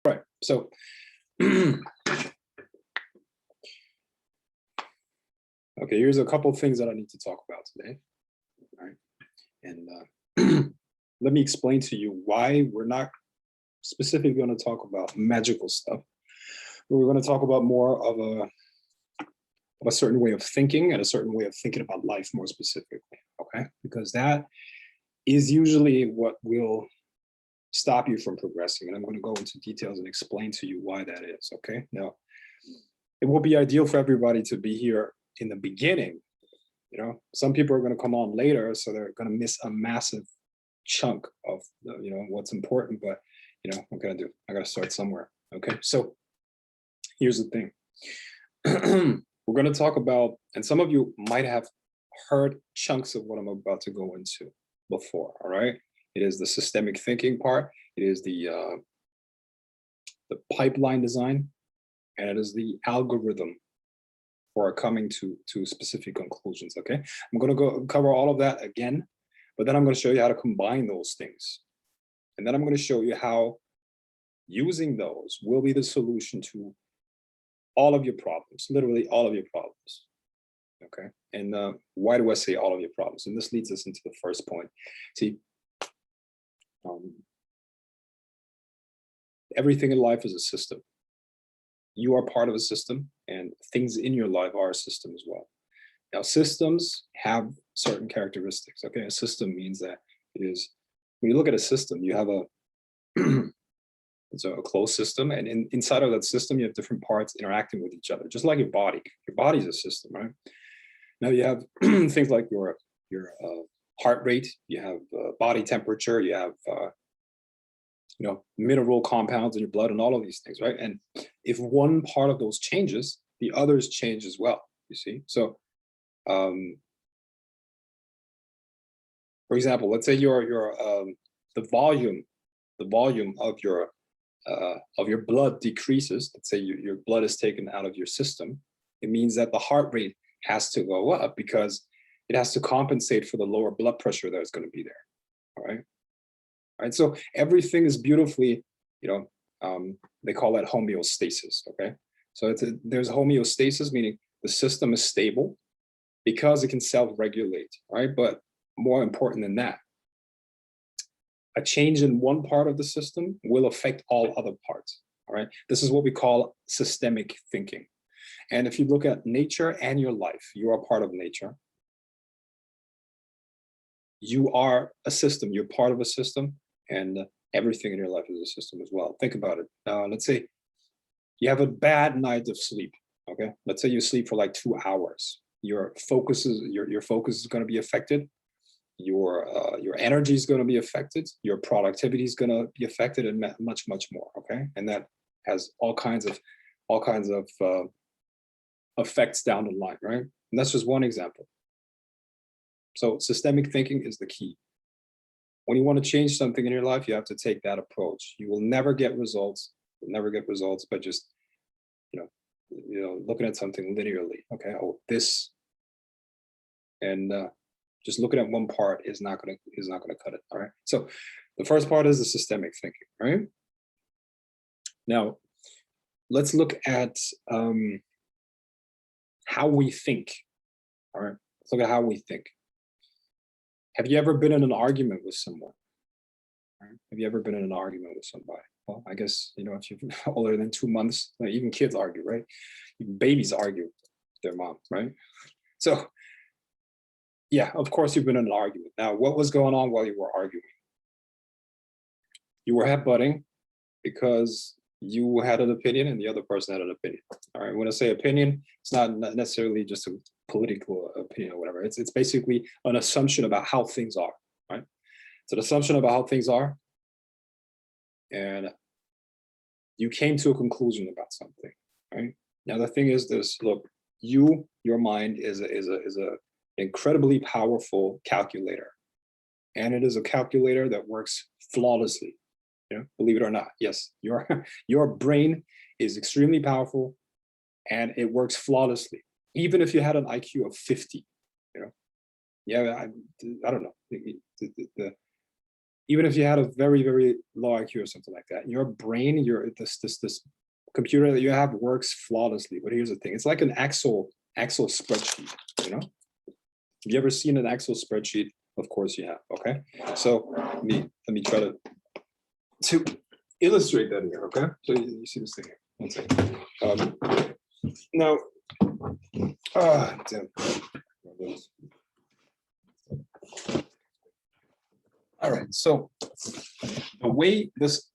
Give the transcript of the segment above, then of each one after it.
Right. So, okay, here's a couple of things that I need to talk about today. All right. And let me explain to you why we're not specifically going to talk about magical stuff. We're going to talk about more of a certain way of thinking and a certain way of thinking about life more specifically. Okay. Because that is usually what will stop you from progressing. And I'm going to go into details and explain to you why that is. Okay. Now, it will be ideal for everybody to be here in the beginning. You know, some people are going to come on later, so they're going to miss a massive chunk of what's important. But what can I do? I got to start somewhere. Okay. So here's the thing. We're going to talk about, and some of you might have heard chunks of what I'm about to go into before. All right. It is the systemic thinking part. It is the pipeline design, and it is the algorithm for coming to specific conclusions. Okay. I'm going to go cover all of that again, but then I'm going to show you how to combine those things. And then I'm going to show you how using those will be the solution to all of your problems, literally all of your problems. Okay. And why do I say all of your problems? And this leads us into the first point. See, everything in life is a system. You are part of a system, and things in your life are a system as well. Now, systems have certain characteristics. Okay. A system means that it is, when you look at a system, you have it's a closed system, and inside of that system, you have different parts interacting with each other, just like your body. Your body is a system, right? Now you have things like your heart rate, you have body temperature, you have mineral compounds in your blood, and all of these things, right? And if one part of those changes, the others change as well. You see, so for example, let's say the volume of your blood decreases. Let's say your blood is taken out of your system. It means that the heart rate has to go up because it has to compensate for the lower blood pressure that's going to be there. All right. All right. So everything is beautifully, they call that homeostasis. Okay. So there's homeostasis, meaning the system is stable because it can self-regulate. Right. But more important than that, a change in one part of the system will affect all other parts. All right. This is what we call systemic thinking. And if you look at nature and your life, you are part of nature. You are a system. You're part of a system, and everything in your life is a system as well. Think about it. Let's say you have a bad night of sleep. Okay. Let's say you sleep for like 2 hours. Your focus is going to be affected. Your energy is going to be affected. Your productivity is going to be affected, and much, much more. Okay. And that has all kinds of effects down the line, right? And that's just one example. So systemic thinking is the key. When you want to change something in your life, you have to take that approach. You will never get results. You'll never get results by just, looking at something linearly. Okay, oh, this, and just looking at one part is not gonna cut it. All right. So the first part is the systemic thinking. Right. Now, let's look at how we think. All right. Let's look at how we think. Have you ever been in an argument with someone? Right? Have you ever been in an argument with somebody? Well, I guess, if you're older than 2 months, even kids argue, right? Even babies argue with their mom, right? So, yeah, of course you've been in an argument. Now, what was going on while you were arguing? You were headbutting because you had an opinion and the other person had an opinion. All right. When I say opinion, it's not necessarily just a political opinion or whatever. It's basically an assumption about how things are. Right. It's an assumption about how things are, and you came to a conclusion about something. Right. Now the thing is this: look, your mind is a incredibly powerful calculator, and it is a calculator that works flawlessly. Believe it or not, yes, your brain is extremely powerful, and it works flawlessly. Even if you had an IQ of 50, I don't know. even if you had a very, very low IQ or something like that, your brain, this computer that you have works flawlessly. But here's the thing: it's like an Excel spreadsheet. You know, have you ever seen an Excel spreadsheet? Of course you have. Okay, so let me try to illustrate that here. Okay, so you see this thing here. One second. Now, damn. All right, so the way this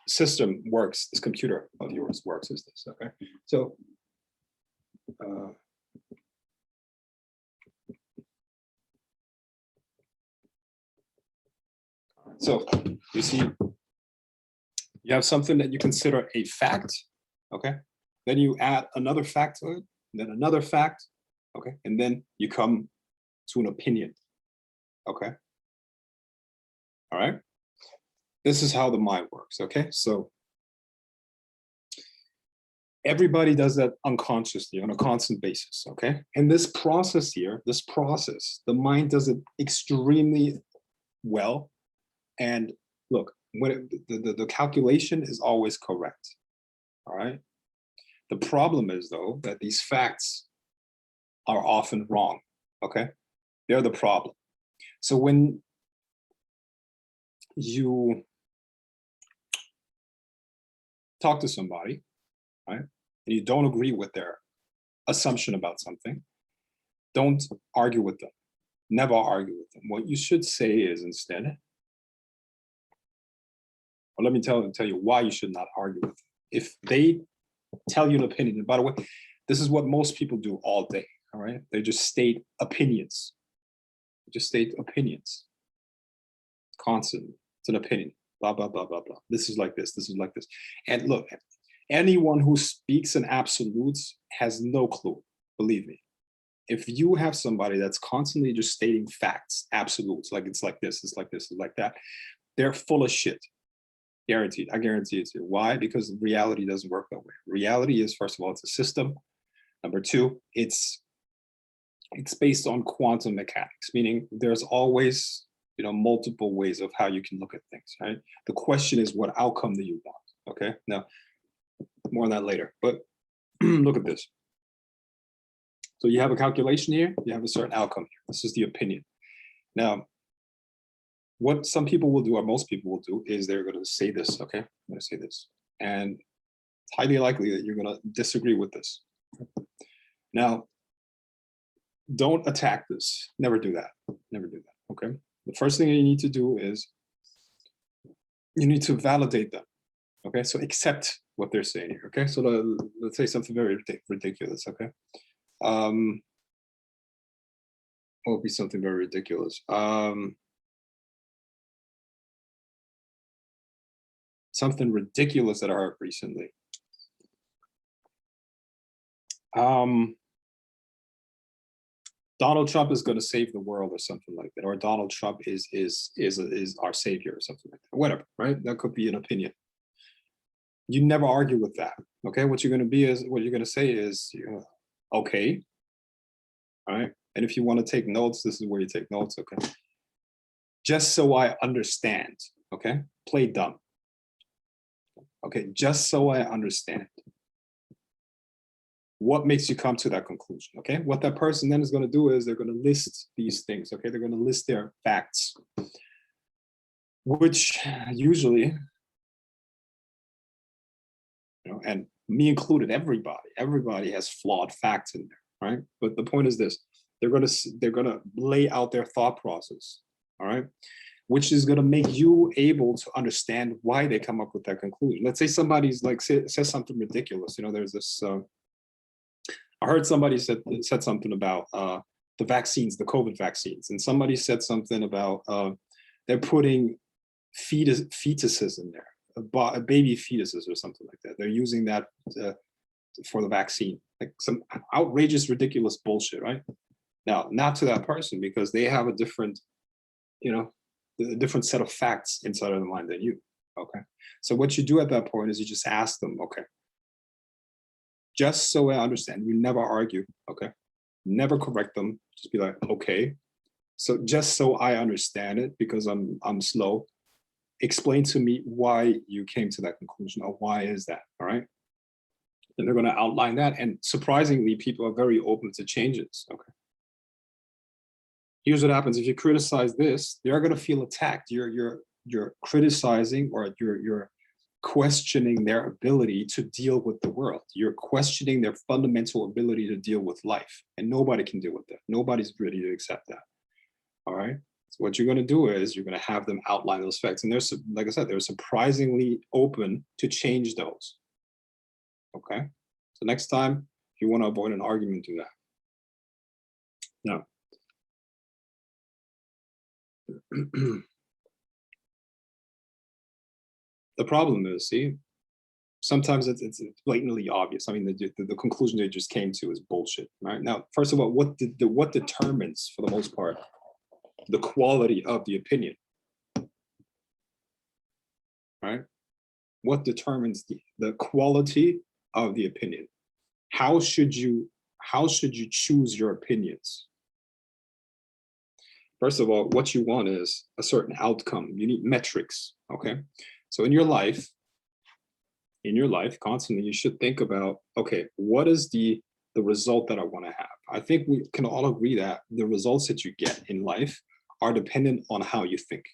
system works, this computer of yours works is this, okay? So you see, you have something that you consider a fact, okay? Then you add another fact to it, then another fact, okay? And then you come to an opinion, okay? All right? This is how the mind works, okay? So everybody does that unconsciously on a constant basis, okay? And this process here, the mind does it extremely well. And look, when the calculation is always correct, all right? The problem is, though, that these facts are often wrong, okay? They're the problem. So when you talk to somebody, right, and you don't agree with their assumption about something, don't argue with them. Never argue with them. What you should say is instead, or let me tell you why you should not argue with them. If they tell you an opinion, and by the way, this is what most people do all day, all right? They just state opinions. Just state opinions constantly. It's an opinion, blah, blah, blah, blah, blah. This is like this, this is like this. And look, anyone who speaks in absolutes has no clue, believe me. If you have somebody that's constantly just stating facts, absolutes, like it's like this, it's like this, it's like that, they're full of shit. Guaranteed. I guarantee it to you. Why? Because reality doesn't work that way. Reality is, first of all, it's a system. Number two, it's based on quantum mechanics, meaning there's always, multiple ways of how you can look at things, right? The question is, what outcome do you want? Okay. Now, more on that later. But look at this. So you have a calculation here. You have a certain outcome here. This is the opinion. Now, what some people will do, or most people will do, is they're going to say this, okay? I'm going to say this. And it's highly likely that you're going to disagree with this. Now, don't attack this. Never do that. Never do that, okay? The first thing you need to do is you need to validate them, okay? So accept what they're saying here, okay? So let's say something very ridiculous, okay? What would be something very ridiculous? Something ridiculous that I heard recently. Donald Trump is going to save the world or something like that, or Donald Trump is our savior or something like that. Whatever, right? That could be an opinion. You never argue with that. Okay, what you're going to say is, okay, all right. And if you want to take notes, this is where you take notes. Okay, just so I understand. Okay, play dumb. Okay, just so I understand. What makes you come to that conclusion? Okay, what that person then is going to do is they're going to list these things. Okay, they're going to list their facts, which usually, and me included, everybody has flawed facts in there, right? But the point is this: they're going to lay out their thought process, all right, which is going to make you able to understand why they come up with that conclusion. Let's say somebody's like says something ridiculous. There's this. I heard somebody said something about the vaccines, the COVID vaccines, and somebody said something about they're putting fetuses in there, baby fetuses or something like that. They're using that for the vaccine, like some outrageous, ridiculous bullshit, right? Now, not to that person, because they have a different, a different set of facts inside of the mind than you. Okay, so what you do at that point is you just ask them, okay, just so I understand. You never argue, okay? Never correct them. Just be like, okay. So just so I understand it, because I'm slow. explain to me why you came to that conclusion, or why is that, all right? And they're going to outline that. And surprisingly, people are very open to changes, okay? Here's what happens. If you criticize this, they're going to feel attacked. You're criticizing, or you're questioning their ability to deal with the world. You're questioning their fundamental ability to deal with life. And nobody can deal with that. Nobody's ready to accept that, all right? So what you're going to do is you're going to have them outline those facts. And there's, like I said, they're surprisingly open to change those. Okay. So next time, if you want to avoid an argument, do that. Now, the problem is, see, sometimes it's blatantly obvious. I mean, the conclusion they just came to is bullshit, right? Now, first of all, what determines, for the most part, the quality of the opinion, right? What determines the quality of the opinion? How should you choose your opinions? First of all, what you want is a certain outcome. You need metrics, okay? So in your life, constantly, you should think about, okay, what is the result that I want to have? I think we can all agree that the results that you get in life are dependent on how you think.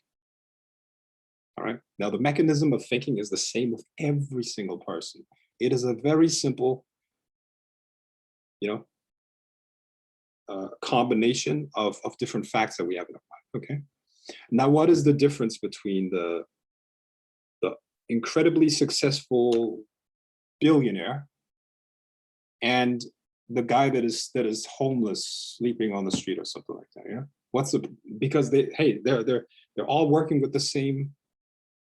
All right. Now, the mechanism of thinking is the same with every single person. It is a very simple, combination of different facts that we have in our mind. Okay. Now, what is the difference between the incredibly successful billionaire and the guy that is homeless, sleeping on the street or something like that? Yeah. Because they're all working with the same.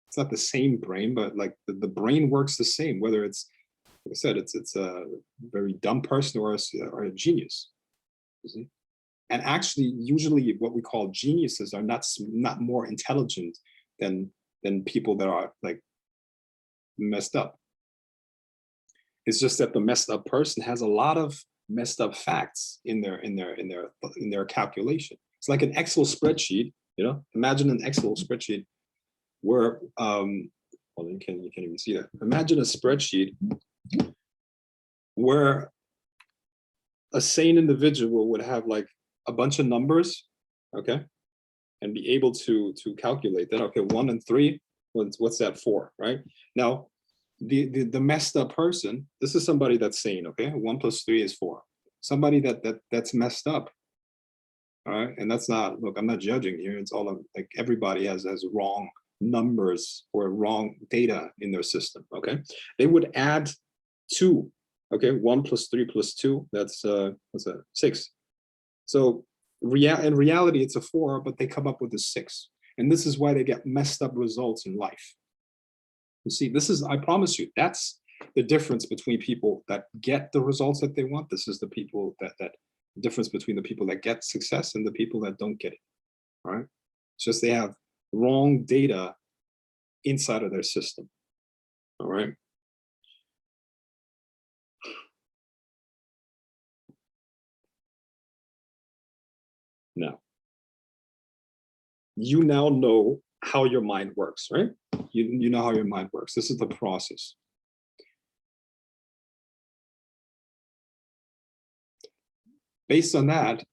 It's not the same brain, but like the brain works the same, whether it's, like I said, it's a very dumb person or a genius. You see? And actually, usually what we call geniuses are not more intelligent than people that are like messed up. It's just that the messed up person has a lot of messed up facts in their calculation. It's like an Excel spreadsheet. Imagine an Excel spreadsheet where well, you can't even see that. Imagine a spreadsheet where a sane individual would have like a bunch of numbers, okay, and be able to calculate that. Okay, 1 and 3, what's that for, right? Now, the messed up person, this is somebody that's sane, okay? 1 + 3 is 4. Somebody that's messed up, all right? And that's not, look, I'm not judging here. It's all like everybody has wrong numbers or wrong data in their system, okay? They would add 2, okay? 1 + 3 + 2, that's what's that? 6. So in reality, it's a 4, but they come up with a 6. And this is why they get messed up results in life. You see, I promise you, that's the difference between people that get the results that they want. This is the people that difference between the people that get success and the people that don't get it, all right? It's just they have wrong data inside of their system, all right? Now, you now know how your mind works, right? You know how your mind works. This is the process. Based on that,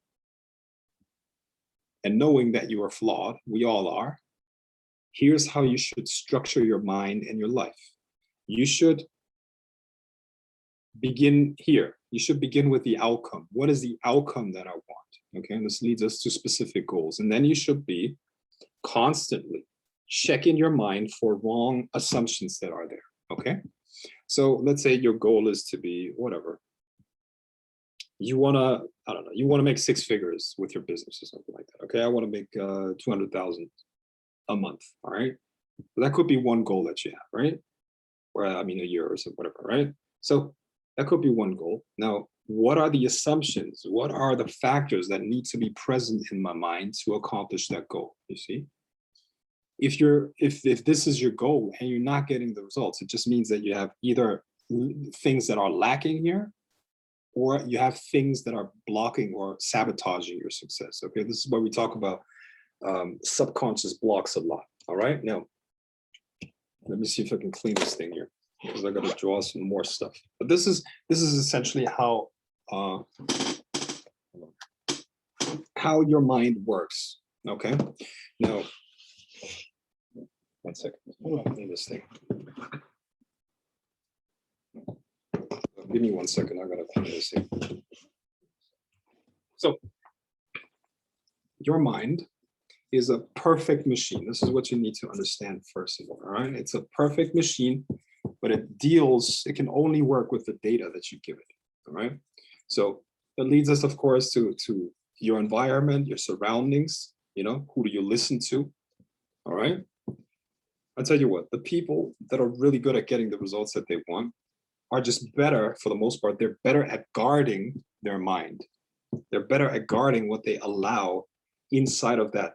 and knowing that you are flawed, we all are, here's how you should structure your mind and your life. You should begin here. You should begin with the outcome. What is the outcome that I want? Okay, and this leads us to specific goals. And then you should be constantly checking your mind for wrong assumptions that are there, okay? So let's say your goal is to be whatever. You wanna, I don't know, you wanna make 6 figures with your business or something like that, okay? I wanna make 200,000 a month, all right? That could be one goal that you have, right? Or I mean a year or something, whatever, right? So that could be one goal. Now, what are the assumptions? What are the factors that need to be present in my mind to accomplish that goal? You see? If this is your goal and you're not getting the results, it just means that you have either things that are lacking here, or you have things that are blocking or sabotaging your success. Okay, this is why we talk about subconscious blocks a lot. All right, now Let me see if I can clean this thing here, because I got to draw some more stuff. But this is essentially how your mind works. Okay. Now, one second. Hold on, clean this thing. Give me 1 second. I gotta clean this thing. So, your mind is a perfect machine. This is what you need to understand first of all. All right, it's a perfect machine, but it can only work with the data that you give it. All right, so that leads us, of course, to your environment, your surroundings. You know, who do you listen to? All right, I'll tell you what, the people that are really good at getting the results that they want are just better, for the most part, they're better at guarding their mind. They're better at guarding what they allow inside of that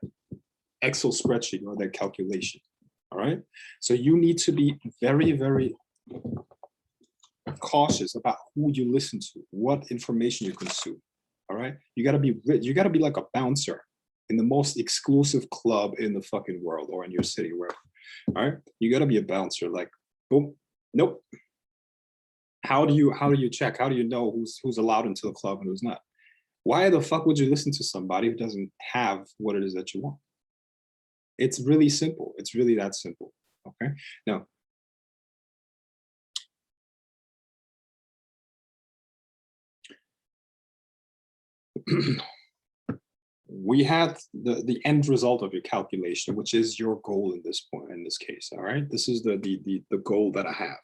Excel spreadsheet or that calculation. All right. So you need to be very, very cautious about who you listen to, what information you consume. All right. You got to be rich. You got to be like a bouncer in the most exclusive club in the fucking world or in your city, wherever. All right. You got to be a bouncer. Like, boom. Nope. How do you check? How do you know who's allowed into the club and who's not? Why the fuck would you listen to somebody who doesn't have what it is that you want? It's really simple. It's really that simple. Okay. Now, we had the end result of your calculation, which is your goal in this case. All right. This is the goal that I have.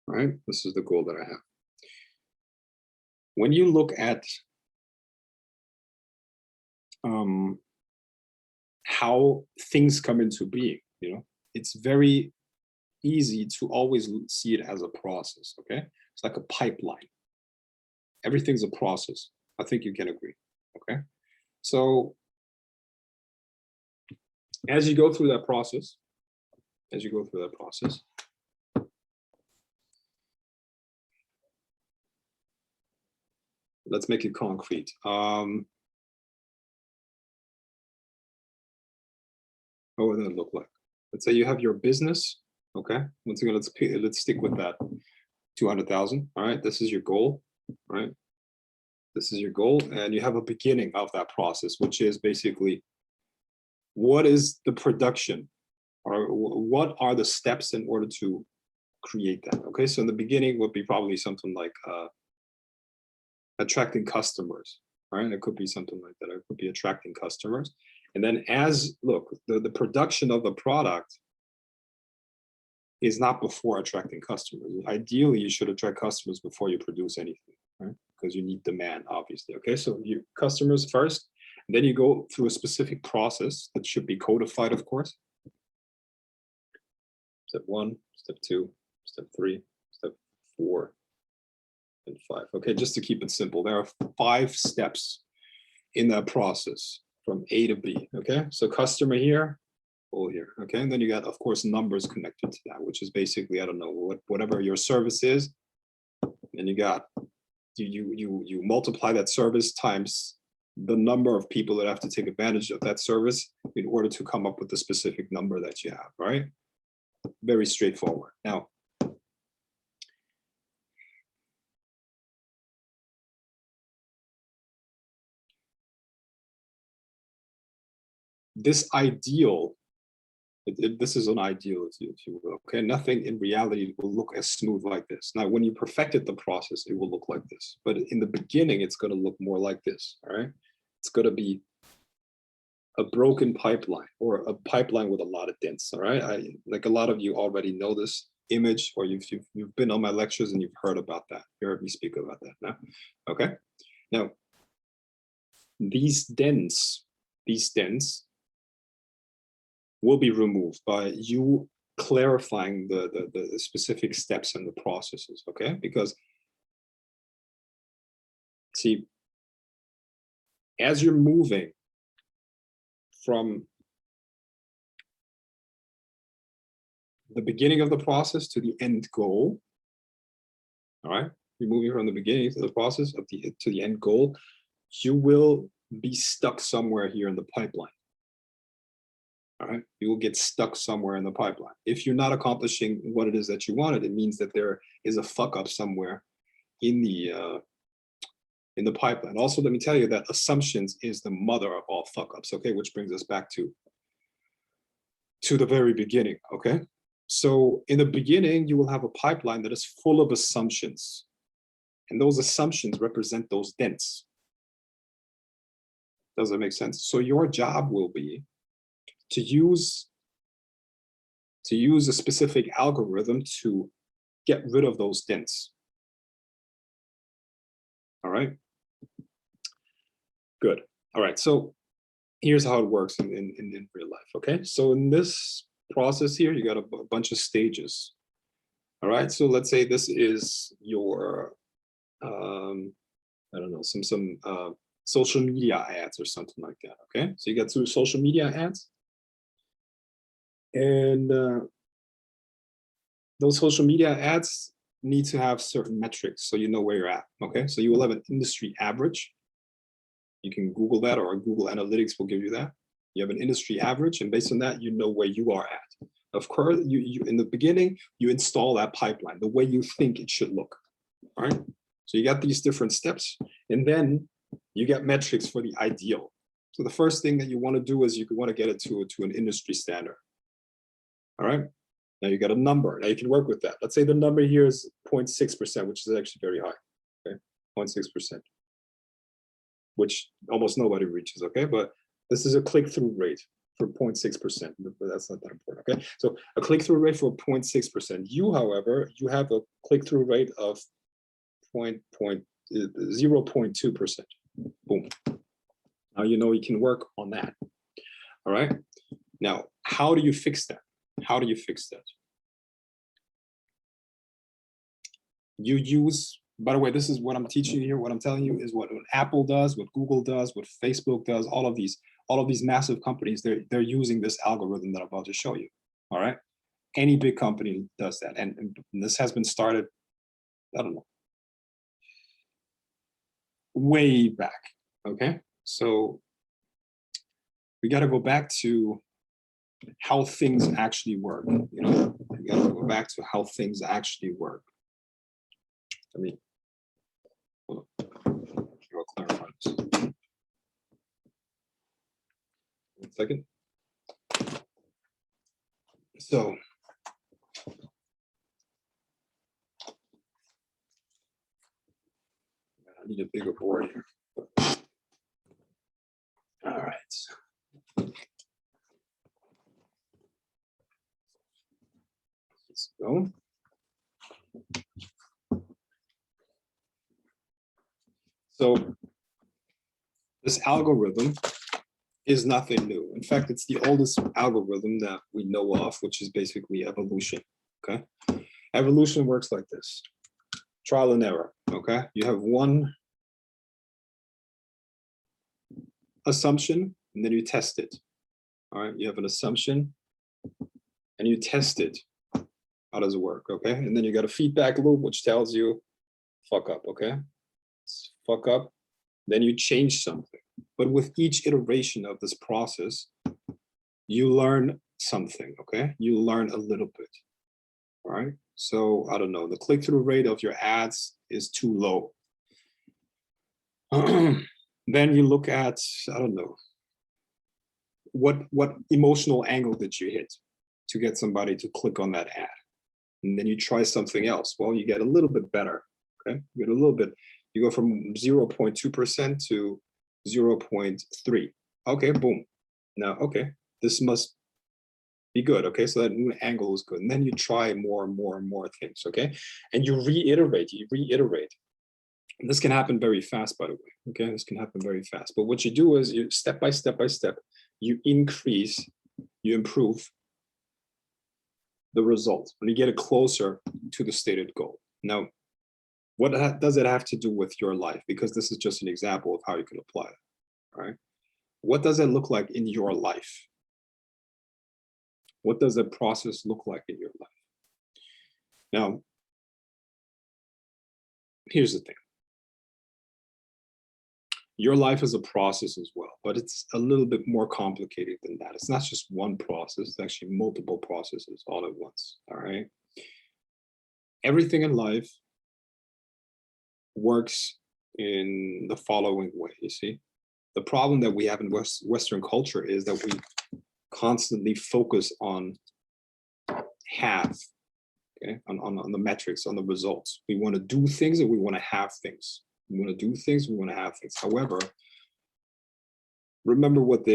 All right. This is the goal that I have. When you look at how things come into being, you know, it's very easy to always see it as a process. Okay. It's like a pipeline. Everything's a process. I think you can agree. Okay. So as you go through that process, let's make it concrete. What would that look like? Let's say you have your business. Okay. Once again, let's stick with that 200,000. All right. This is your goal. All right. This is your goal, and you have a beginning of that process, which is basically what is the production, or what are the steps in order to create that. Okay. So in the beginning would be probably something like attracting customers. Right. It could be something like that. It could be attracting customers. And then the production of the product is not before attracting customers. Ideally, you should attract customers before you produce anything, right? Because you need demand, obviously. Okay, so you customers first, and then you go through a specific process that should be codified, of course. Step 1, step 2, step 3, step 4, and 5. Okay, just to keep it simple, there are 5 steps in that process from A to B. Okay, so customer here, goal here. Okay, and then you got, of course, numbers connected to that, which is basically, I don't know, whatever your service is. And you got you multiply that service times the number of people that have to take advantage of that service in order to come up with the specific number that you have. Right? Very straightforward. Now, this ideal, this is an ideal, if you will. Okay, nothing in reality will look as smooth like this. Now, when you perfected the process, it will look like this. But in the beginning, it's going to look more like this. All right, it's going to be a broken pipeline, or a pipeline with a lot of dents. All right, like a lot of you already know this image, or you've been on my lectures and you've heard about that. You heard me speak about that now. Okay, now these dents will be removed by you clarifying the specific steps and the processes. Okay, because see, as you're moving from the beginning of the process to the end goal, all right, you're moving from the beginning to the process of to the end goal, you will be stuck somewhere here in the pipeline. All right, you will get stuck somewhere in the pipeline. If you're not accomplishing what it is that you wanted, it means that there is a fuck up somewhere in the pipeline. Also, let me tell you that assumptions is the mother of all fuck ups. Okay, which brings us back to the very beginning. Okay, so in the beginning, you will have a pipeline that is full of assumptions, and those assumptions represent those dents. Does that make sense? So your job will be to use a specific algorithm to get rid of those dents. All right. Good. All right. So here's how it works in real life. Okay. So in this process here, you got a bunch of stages. All right. So let's say this is your, I don't know, some social media ads or something like that. Okay. So you got two social media ads. And those social media ads need to have certain metrics so you know where you're at. Okay, so you will have an industry average. You can Google that, or Google Analytics will give you that. You have an industry average, and based on that, you know where you are at. Of course, you in the beginning, you install that pipeline the way you think it should look. All right, so you got these different steps, and then you get metrics for the ideal. So the first thing that you want to do is you want to get it to an industry standard. All right, now you got a number. Now you can work with that. Let's say the number here is 0.6%, which is actually very high. Okay, 0.6%, which almost nobody reaches. Okay, but this is a click-through rate for 0.6%, but that's not that important. Okay, so a click-through rate for 0.6%. You, however, you have a click-through rate of 0.2%. Boom. Now you know you can work on that. All right. Now, how do you fix that? How do you fix that? You use, by the way, this is what I'm teaching you here. What I'm telling you is what Apple does, what Google does, what Facebook does. All of these massive companies, they're using this algorithm that I'm about to show you. All right. Any big company does that, and this has been started, I don't know, way back. Okay, so we got to go back to how things actually work. You know, we got to go back to how things actually work. I mean, hold on. I'll clarify this. 1 second. So I need a bigger board here. All right. Let's go. So this algorithm is nothing new. In fact, it's the oldest algorithm that we know of, which is basically evolution. Okay. Evolution works like this. Trial and error. Okay. You have one assumption and then you test it. All right. You have an assumption and you test it. How does it work? Okay. And then you got a feedback loop, which tells you fuck up. Okay. Fuck up. Then you change something. But with each iteration of this process, you learn something. Okay. You learn a little bit. All right. So I don't know, the click-through rate of your ads is too low. Then you look at, I don't know, what emotional angle did you hit to get somebody to click on that ad? And then you try something else. Well, you get a little bit better. Okay, you get a little bit. You go from 0.2% to 0.3. Okay, boom. Now, okay, this must be good. Okay, so that new angle is good. And then you try more and more and more things. Okay, and you reiterate. And this can happen very fast, by the way. Okay, this can happen very fast. But what you do is you step by step, you increase, you improve the result when you get it closer to the stated goal. Now, what does it have to do with your life? Because this is just an example of how you can apply it. All right. What does it look like in your life? What does the process look like in your life? Now, here's the thing. Your life is a process as well, but it's a little bit more complicated than that. It's not just one process, it's actually multiple processes all at once, all right? Everything in life works in the following way, you see? The problem that we have in Western culture is that we constantly focus on have, okay, on the metrics, on the results. We want to do things and we want to have things. We want to do things, we want to have things. However, remember what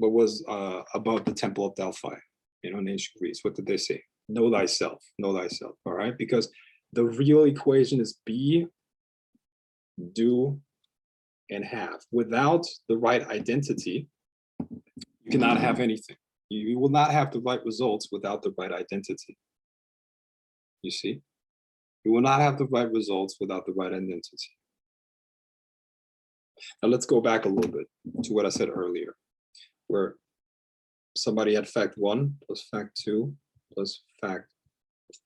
was above the Temple of Delphi, in ancient Greece. What did they say? Know thyself, all right? Because the real equation is be, do, and have. Without the right identity, you cannot have anything. You will not have the right results without the right identity. You see? You will not have the right results without the right identity. Now let's go back a little bit to what I said earlier, where somebody had fact 1 plus fact 2 plus fact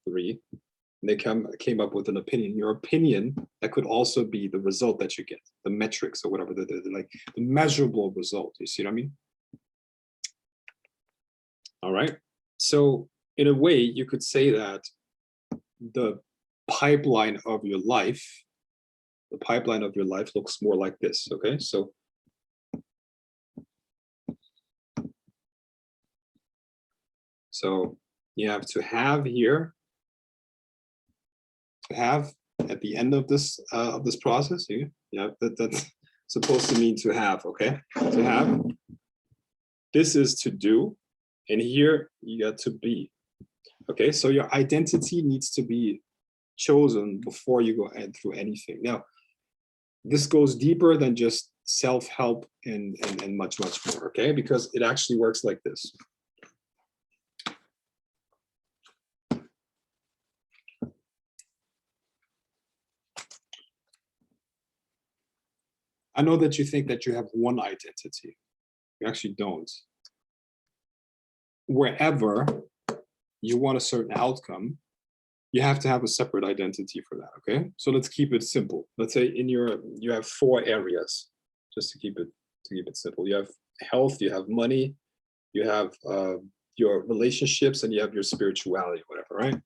3. And they came up with an opinion. Your opinion, that could also be the result that you get, the metrics or whatever, like the measurable result. You see what I mean? All right. So in a way, you could say that the pipeline of your life, looks more like this. Okay. So you have to have here, to have at the end of this process. That's supposed to mean to have. Okay. To have. This is to do. And here you got to be. Okay, so your identity needs to be chosen before you go through anything. Now, this goes deeper than just self-help and much more, okay? Because it actually works like this. I know that you think that you have one identity. You actually don't. Wherever you want a certain outcome, you have to have a separate identity for that, okay? So let's keep it simple. Let's say you have 4 areas, just to keep it simple. You have health, you have money, you have your relationships, and you have your spirituality, whatever, right?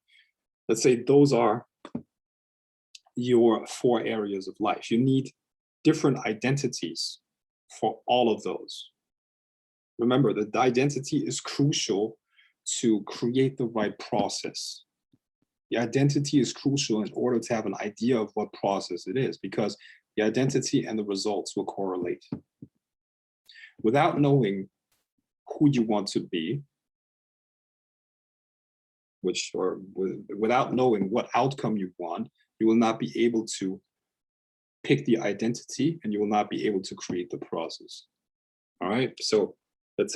Let's say those are your 4 areas of life. You need different identities for all of those. Remember that the identity is crucial to create the right process. The identity is crucial in order to have an idea of what process it is, because the identity and the results will correlate. Without knowing who you want to be, without knowing what outcome you want, you will not be able to pick the identity and you will not be able to create the process. All right, so let's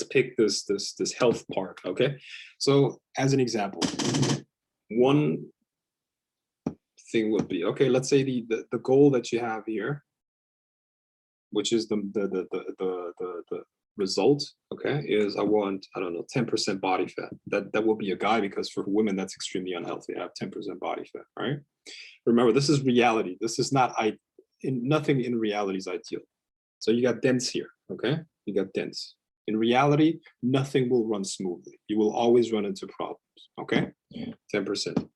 pick this health part, okay? So as an example, one thing would be, okay, let's say the goal that you have here, which is the result, okay, is I want, I don't know, 10% body fat. That will be a guy, because for women that's extremely unhealthy. I have 10% body fat, right? Remember, this is reality. This is not nothing in reality is ideal. So you got dents here, okay? You got dents. In reality, nothing will run smoothly. You will always run into problems, okay? 10%.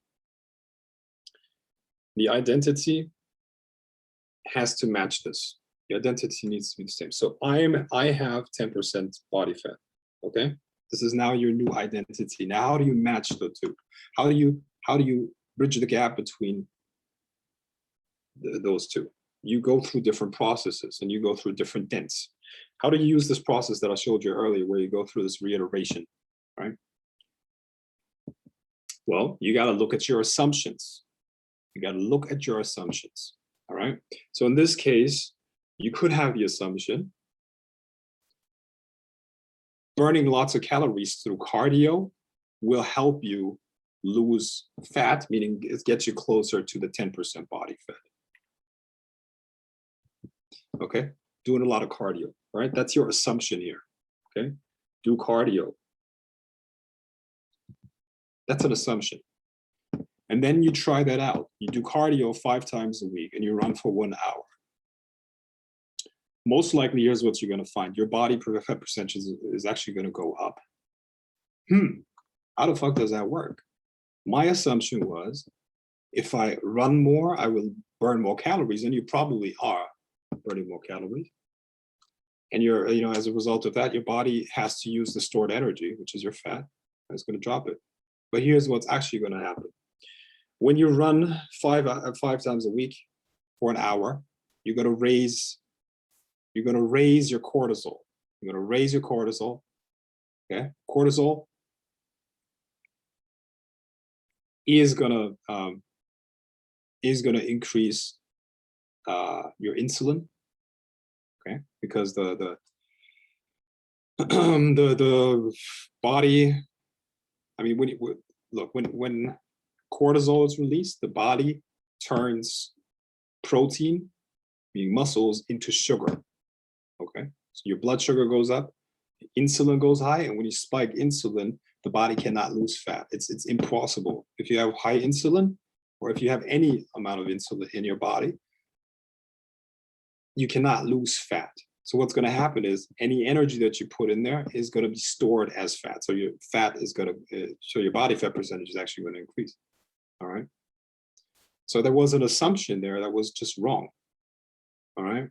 The identity has to match this. The identity needs to be the same. So I have 10% body fat, okay? This is now your new identity. Now, how do you match the two? How do you bridge the gap between those two? You go through different processes and you go through different dents. How do you use this process that I showed you earlier, where you go through this reiteration, right? Well, you got to look at your assumptions. You got to look at your assumptions, all right? So in this case, you could have the assumption, burning lots of calories through cardio will help you lose fat, meaning it gets you closer to the 10% body fat. Okay, doing a lot of cardio, right? That's your assumption here, okay? Do cardio. That's an assumption. And then you try that out. You do cardio 5 times a week and you run for 1 hour. Most likely, here's what you're going to find. Your body fat percentage is actually going to go up. How the fuck does that work? My assumption was, if I run more, I will burn more calories, and you probably are burning more calories. And you're, as a result of that, your body has to use the stored energy, which is your fat, and it's going to drop it. But here's what's actually going to happen. When you run five times a week for an hour, you're going to raise your cortisol. You're going to raise your cortisol. Okay, cortisol is going to increase your insulin. Okay, because the body, I mean, when cortisol is released, the body turns protein, meaning muscles, into sugar. Okay, so your blood sugar goes up, insulin goes high, and when you spike insulin, the body cannot lose fat. It's impossible. If you have high insulin, or if you have any amount of insulin in your body, you cannot lose fat. So what's going to happen is any energy that you put in there is going to be stored as fat. So your fat is going to, so your body fat percentage is actually going to increase. All right. So there was an assumption there that was just wrong. All right.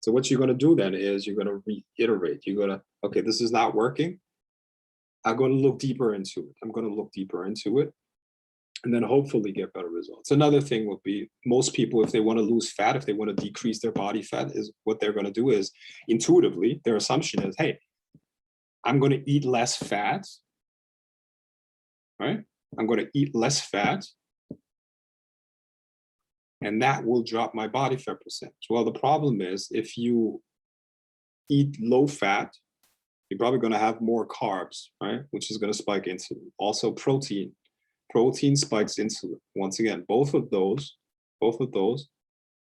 So what you're going to do then is you're going to reiterate. You're going to, okay, this is not working. I'm going to look deeper into it. I'm going to look deeper into it, and then hopefully get better results. Another thing would be, most people, if they want to lose fat, if they want to decrease their body fat, is what they're going to do is intuitively, their assumption is, hey, I'm going to eat less fat, right? I'm going to eat less fat, and that will drop my body fat percentage. Well, the problem is, if you eat low fat, you're probably going to have more carbs, right? Which is going to spike insulin. Also protein. Protein spikes insulin. Once again, both of those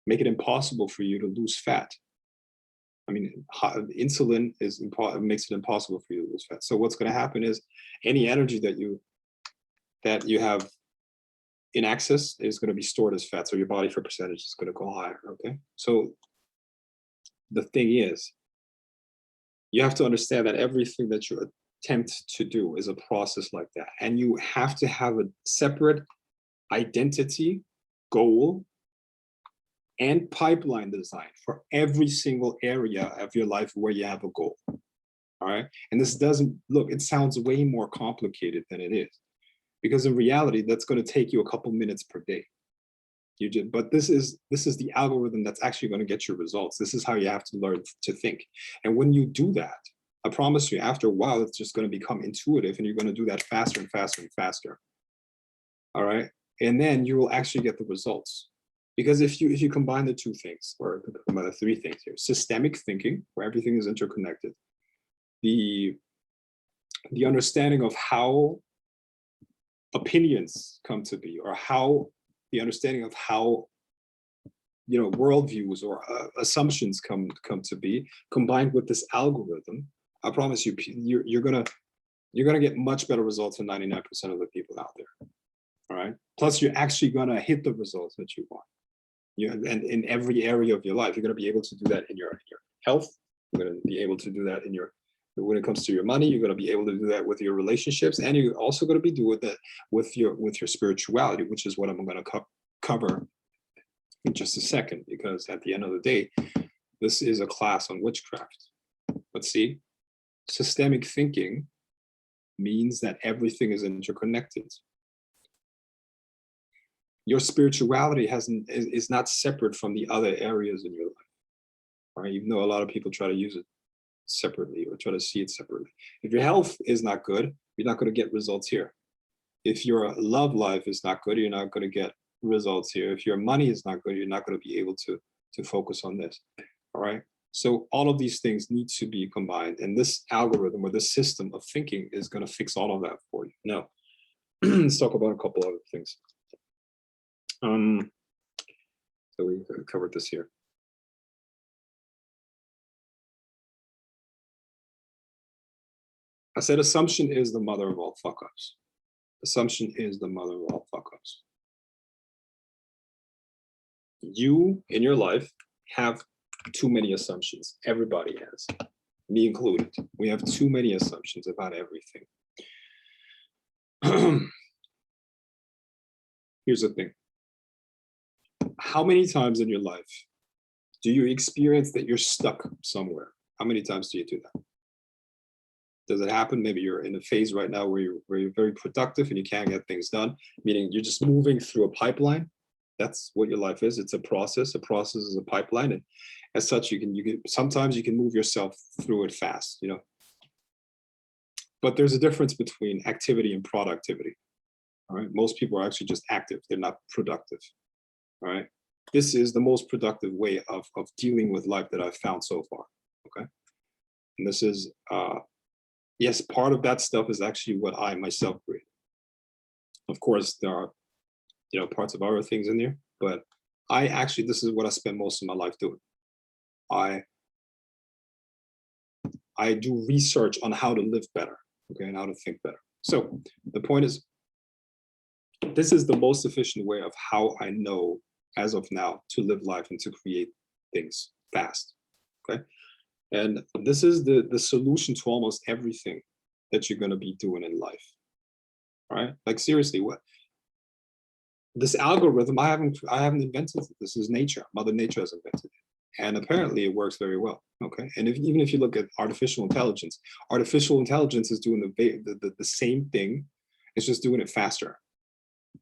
make it impossible for you to lose fat. I mean, insulin makes it impossible for you to lose fat. So what's going to happen is any energy that you have in excess is going to be stored as fat. So your body fat percentage is going to go higher. Okay. So the thing is, you have to understand that everything that you attempt to do is a process like that. And you have to have a separate identity, goal, and pipeline design for every single area of your life where you have a goal. All right. And this doesn't look, it sounds way more complicated than it is, because in reality, that's going to take you a couple minutes per day. But this is the algorithm that's actually going to get you results. This is how you have to learn to think. And when you do that, I promise you, after a while, it's just going to become intuitive, and you're going to do that faster and faster and faster. All right. And then you will actually get the results. Because if you combine the two things, or combine the three things here: systemic thinking, where everything is interconnected, the understanding of how opinions come to be, or how the understanding of how worldviews or assumptions come to be, combined with this algorithm, I promise you, you're gonna get much better results than 99% of the people out there. All right. Plus, you're actually gonna hit the results that you want. And in every area of your life, you're gonna be able to do that in your health. You're gonna be able to do that when it comes to your money. You're going to be able to do that with your relationships, and you're also going to be doing that with your spirituality, which is what I'm going to cover in just a second, because at the end of the day, this is a class on witchcraft. But see, systemic thinking means that everything is interconnected. Your spirituality is not separate from the other areas in your life. All right, even though a lot of people try to use it separately or try to see it separately. If your health is not good, you're not going to get results here. If your love life is not good, you're not going to get results here. If your money is not good, you're not going to be able to focus on this. All right. So all of these things need to be combined, and this algorithm or this system of thinking is going to fix all of that for you. Now, let's talk about a couple other things. So we covered this here. I said assumption is the mother of all fuck-ups. Assumption is the mother of all fuck-ups. You in your life have too many assumptions. Everybody has, me included. We have too many assumptions about everything. Here's the thing. How many times in your life do you experience that you're stuck somewhere? How many times do you do that? Does it happen? Maybe you're in a phase right now where you're very productive and you can't get things done, meaning you're just moving through a pipeline. That's what your life is. It's a process. A process is a pipeline, and as such, you can sometimes you can move yourself through it fast, you know. But there's a difference between activity and productivity. All right. Most people are actually just active. They're not productive. All right. This is the most productive way of dealing with life that I've found so far. Okay. And this is yes, part of that stuff is actually what I myself create. Of course, there are, you know, parts of other things in there, but I actually, this is what I spend most of my life doing. I do research on how to live better, okay, and how to think better. So the point is, this is the most efficient way of how I know as of now to live life and to create things fast, okay? And this is the solution to almost everything that you're gonna be doing in life, all right? Like seriously, what? This algorithm, I haven't invented it. This is nature. Mother Nature has invented it. And apparently it works very well, okay? And even if you look at artificial intelligence is doing the same thing. It's just doing it faster,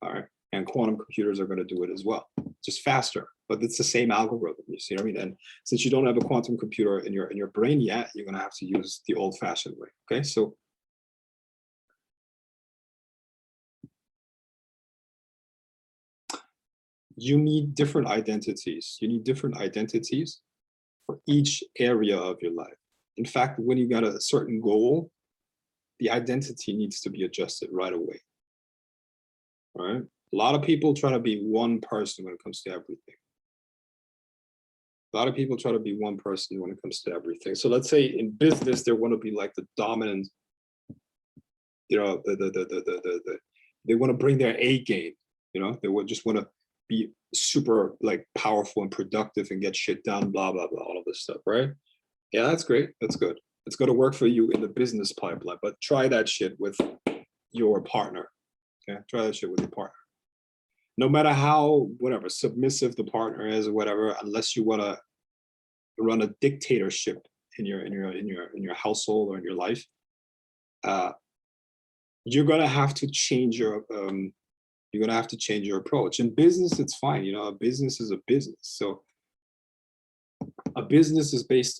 all right? And quantum computers are gonna do it as well, just faster, but it's the same algorithm, you see what I mean? And since you don't have a quantum computer in your brain yet, you're gonna have to use the old fashioned way, okay? So you need different identities. You need different identities for each area of your life. In fact, when you got a certain goal, the identity needs to be adjusted right away. All right. A lot of people try to be one person when it comes to everything. A lot of people try to be one person when it comes to everything. So let's say in business, they want to be like the dominant, you know, they want to bring their A game, you know, they would just want to be super like powerful and productive and get shit done, blah, blah, blah, all of this stuff, right? Yeah, that's great. That's good. It's going to work for you in the business pipeline, but try that shit with your partner. Okay, try that shit with your partner. No matter how whatever submissive the partner is or whatever, unless you want to run a dictatorship in your household or in your life, you're gonna have to change your approach. In business, it's fine. You know, a business is a business. So a business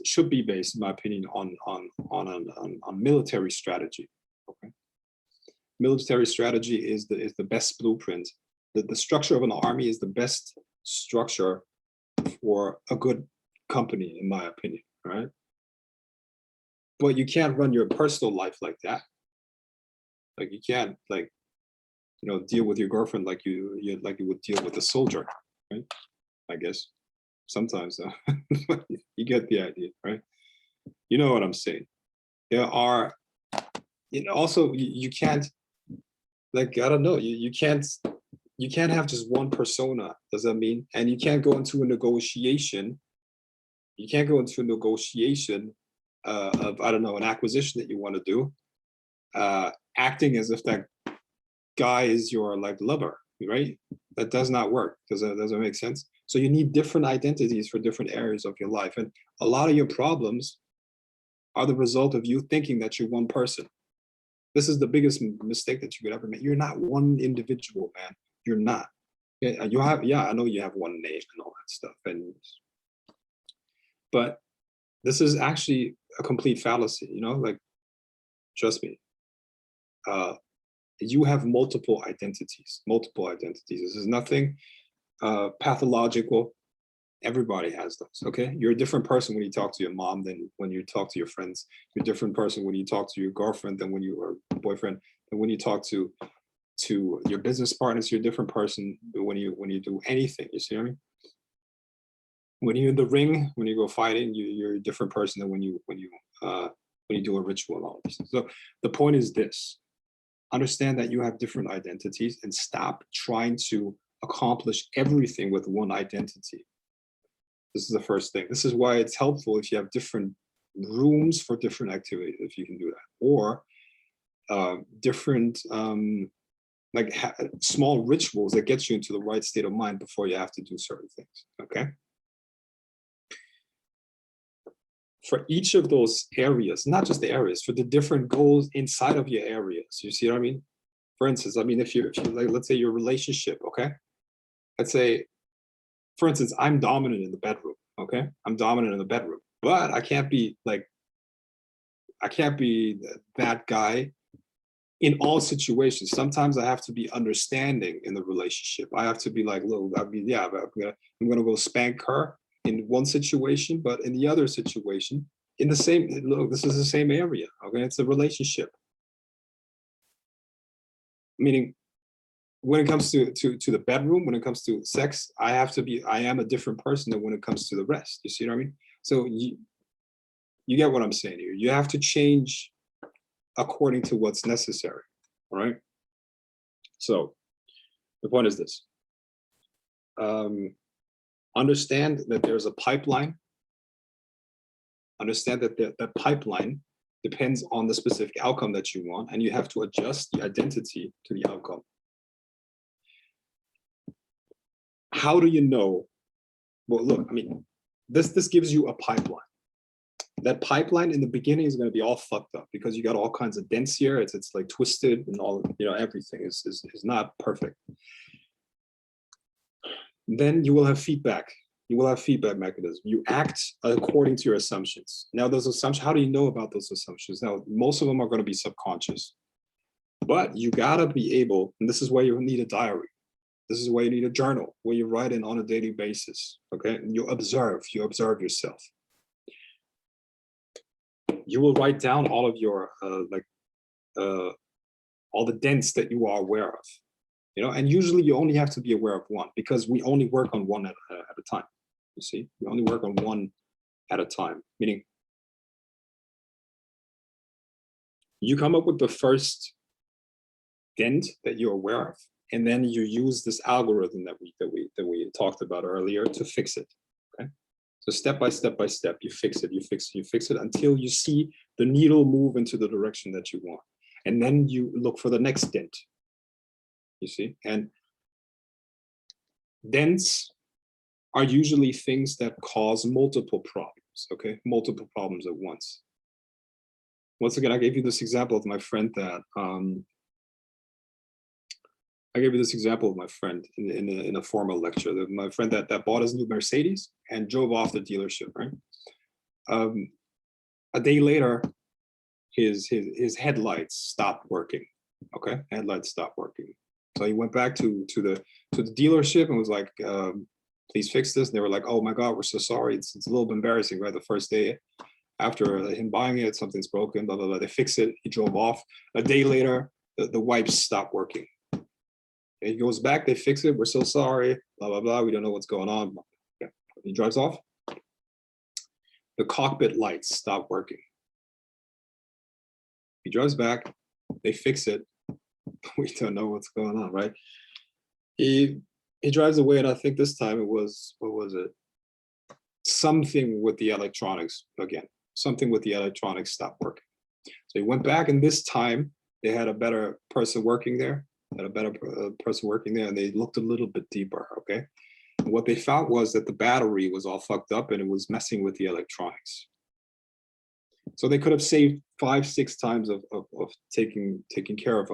should be based, in my opinion, on military strategy. Okay, military strategy is the best blueprint. The structure of an army is the best structure for a good company, in my opinion. Right? But you can't run your personal life like that. Like you can't deal with your girlfriend like you would deal with a soldier, right? I guess sometimes you get the idea, right? You know what I'm saying. There are, also you can't, like, I don't know, you can't have just one persona. Does that mean? And you can't go into a negotiation. You can't go into a negotiation of, I don't know, an acquisition that you want to do, acting as if that guy is your like lover, right? That does not work. Doesn't make sense. So you need different identities for different areas of your life, and a lot of your problems are the result of you thinking that you're one person. This is the biggest mistake that you could ever make. You're not one individual, man. You're not. You have, yeah, I know you have one name and all that stuff, but this is actually a complete fallacy. Like, trust me. You have multiple identities. This is nothing pathological. Everybody has those, okay? You're a different person when you talk to your mom than when you talk to your friends. You're a different person when you talk to your girlfriend than when you are boyfriend. And when you talk to your business partners, you're a different person when you do anything. You see what I mean? When you're in the ring, when you go fighting, you're a different person than when you do a ritual and all this. So the point is this: understand that you have different identities and stop trying to accomplish everything with one identity. This is the first thing. This is why it's helpful if you have different rooms for different activities, if you can do that, or different like small rituals that get you into the right state of mind before you have to do certain things. Okay. For each of those areas, not just the areas, for the different goals inside of your areas. You see what I mean? For instance, I mean, if you like, let's say your relationship, okay? Let's say, for instance, I'm dominant in the bedroom, okay? I'm dominant in the bedroom, but I can't be that guy in all situations. Sometimes I have to be understanding in the relationship. I have to be like, look, I mean, yeah, I'm gonna go spank her in one situation, but in the other situation, in the same, look, this is the same area, okay? It's a relationship. Meaning, when it comes to the bedroom, when it comes to sex, I am a different person than when it comes to the rest. You see what I mean? So you get what I'm saying here. You have to change according to what's necessary, all right? So the point is this. Understand that there's a pipeline. Understand that that pipeline depends on the specific outcome that you want, and you have to adjust the identity to the outcome. How do you know? Well, look, I mean, this gives you a pipeline. That pipeline in the beginning is going to be all fucked up because you got all kinds of dents here. It's like twisted and all, you know, everything is not perfect. Then you will have feedback. You will have feedback mechanism. You act according to your assumptions. Now, those assumptions, how do you know about those assumptions? Now, most of them are going to be subconscious, but you got to be able, and this is why you need a diary. This is why you need a journal where you write in on a daily basis, okay? And you observe yourself. You will write down all of your, all the dents that you are aware of, you know, and usually you only have to be aware of one because we only work on one at a time. You see, we only work on one at a time, meaning you come up with the first dent that you're aware of, and then you use this algorithm that we talked about earlier to fix it. Okay, so step by step, you fix it until you see the needle move into the direction that you want, and then you look for the next dent. You see, and dents are usually things that cause multiple problems. Okay, multiple problems at once. Once again, I gave you this example of my friend that in a formal lecture. My friend that bought his new Mercedes and drove off the dealership. Right, a day later, his headlights stopped working. Okay, headlights stopped working. So he went back to the dealership and was like, "Please fix this." And they were like, "Oh my God, we're so sorry. It's a little bit embarrassing, right? The first day after him buying it, something's broken. Blah blah blah." They fix it. He drove off. A day later, the wipes stopped working. He goes back, they fix it. We're so sorry, blah, blah, blah. We don't know what's going on. Yeah. He drives off. The cockpit lights stop working. He drives back, they fix it. We don't know what's going on, right? He drives away, and I think this time it was, what was it? Something with the electronics again. Something with the electronics stopped working. So he went back, and this time they had a better person working there. And they looked a little bit deeper, okay? And what they found was that the battery was all fucked up and it was messing with the electronics. So they could have saved 5-6 times of taking care of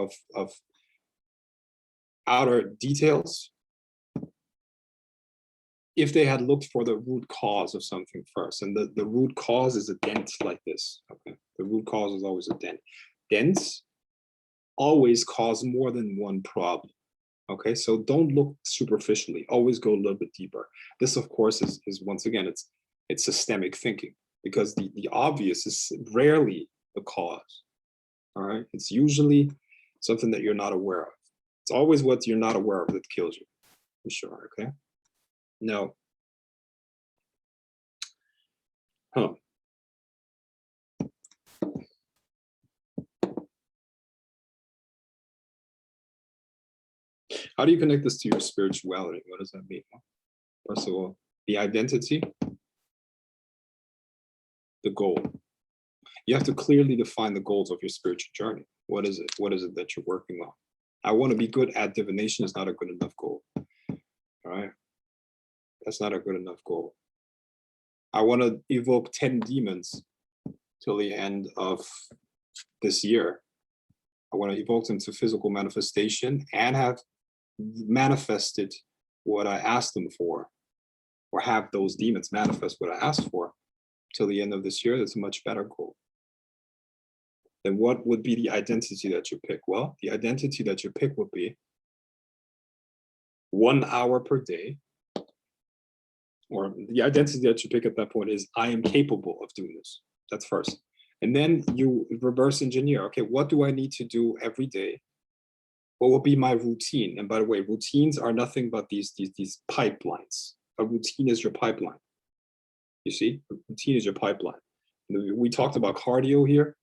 outer details if they had looked for the root cause of something first. And the root cause is a dent like this, okay? The root cause is always a dent. Dents always cause more than one problem. Okay, so don't look superficially, always go a little bit deeper. This, of course, is once again, it's systemic thinking because the obvious is rarely the cause. All right, it's usually something that you're not aware of. It's always what you're not aware of that kills you, for sure. Okay, now, How do you connect this to your spirituality? What does that mean? First of all, the identity, the goal. You have to clearly define the goals of your spiritual journey. What is it? What is it that you're working on? I want to be good at divination is not a good enough goal. All right. That's not a good enough goal. I want to evoke 10 demons till the end of this year. I want to evoke them to physical manifestation and have manifested what I asked them for, or have those demons manifest what I asked for till the end of this year. That's a much better goal. Then what would be the identity that you pick? Well, the identity that you pick would be 1 hour per day, or the identity that you pick at that point is I am capable of doing this. That's first. And then you reverse engineer. Okay, what do I need to do every day? What will be my routine? And by the way, routines are nothing but these pipelines. A routine is your pipeline. You see, a routine is your pipeline. We talked about cardio here.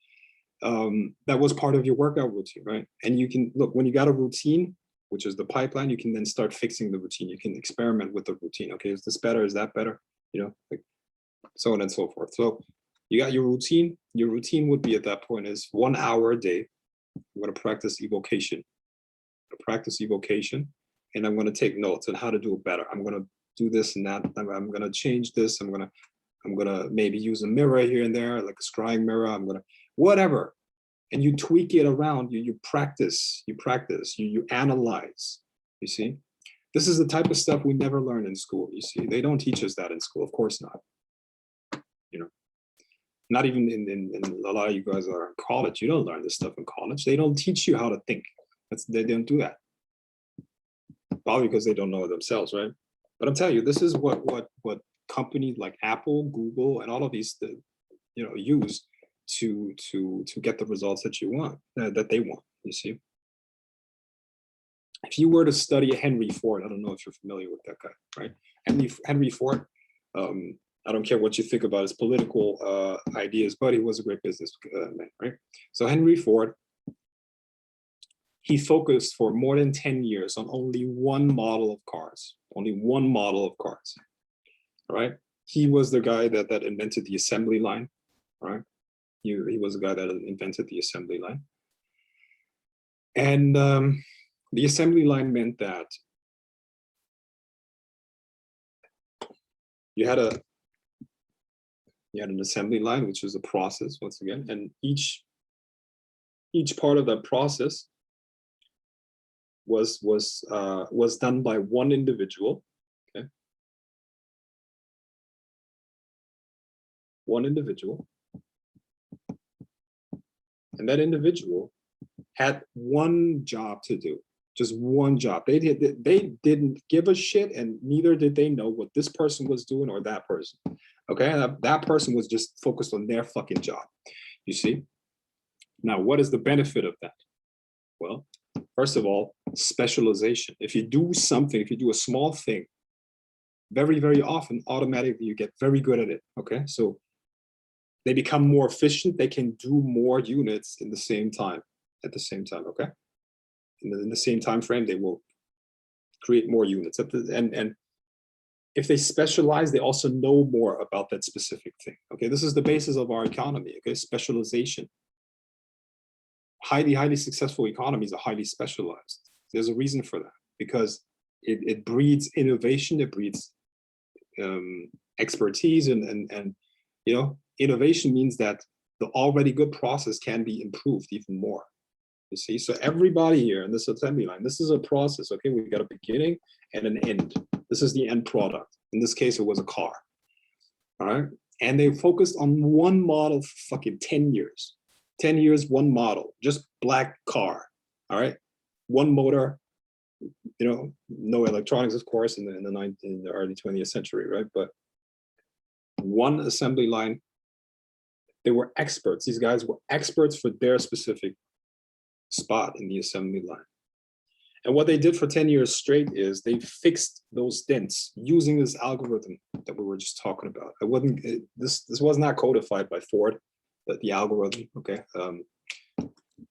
That was part of your workout routine, right? And you can look, when you got a routine, which is the pipeline, you can then start fixing the routine. You can experiment with the routine. Okay, is this better? Is that better? You know, like so on and so forth. So you got your routine. Your routine would be at that point is 1 hour a day. I'm going to practice evocation. And I'm going to take notes on how to do it better. I'm going to do this and that. I'm going to change this. I'm going to maybe use a mirror here and there, like a scrying mirror. I'm going to whatever. And you tweak it around. You practice. You analyze. You see, this is the type of stuff we never learn in school. You see, they don't teach us that in school. Of course not. You know, not even in a lot of you guys are in college. You don't learn this stuff in college. They don't teach you how to think. They don't do that. Probably because they don't know it themselves, right? But I'm telling you, this is what companies like Apple, Google, and all of these, use to get the results that you want, that they want. You see, if you were to study Henry Ford, I don't know if you're familiar with that guy, right? Henry Ford. I don't care what you think about his political ideas, but he was a great businessman, right? So Henry Ford, he focused for more than 10 years on only one model of cars, all right? He was the guy that invented the assembly line, right? He was the guy that invented the assembly line. And the assembly line meant that you had an assembly line, which is a process once again, and each part of that process was done by one individual. Okay, one individual, and that individual had one job to do, just one job. They didn't give a shit, and neither did they know what this person was doing or that person. Okay, that person was just focused on their fucking job. You see? Now, what is the benefit of that? Well, first of all, specialization. If you do something, if you do a small thing, very, very often, automatically you get very good at it. Okay, so they become more efficient. They can do more units in the same time. At the same time, okay. In the same time frame, they will create more units. And if they specialize, they also know more about that specific thing. Okay, this is the basis of our economy. Okay, specialization. Highly successful economies are highly specialized. There's a reason for that, because it breeds innovation, it breeds expertise, and innovation means that the already good process can be improved even more. You see, so everybody here in this assembly line, this is a process. Okay, we've got a beginning and an end. This is the end product. In this case, it was a car. All right, and they focused on one model for fucking 10 years. 10 years, one model, just black car. All right, one motor. No electronics, of course, in the early 20th century, right? But one assembly line. They were experts. These guys were experts for their specific spot in the assembly line. And what they did for 10 years straight is they fixed those dents using this algorithm that we were just talking about. This was not codified by Ford, but the algorithm, okay?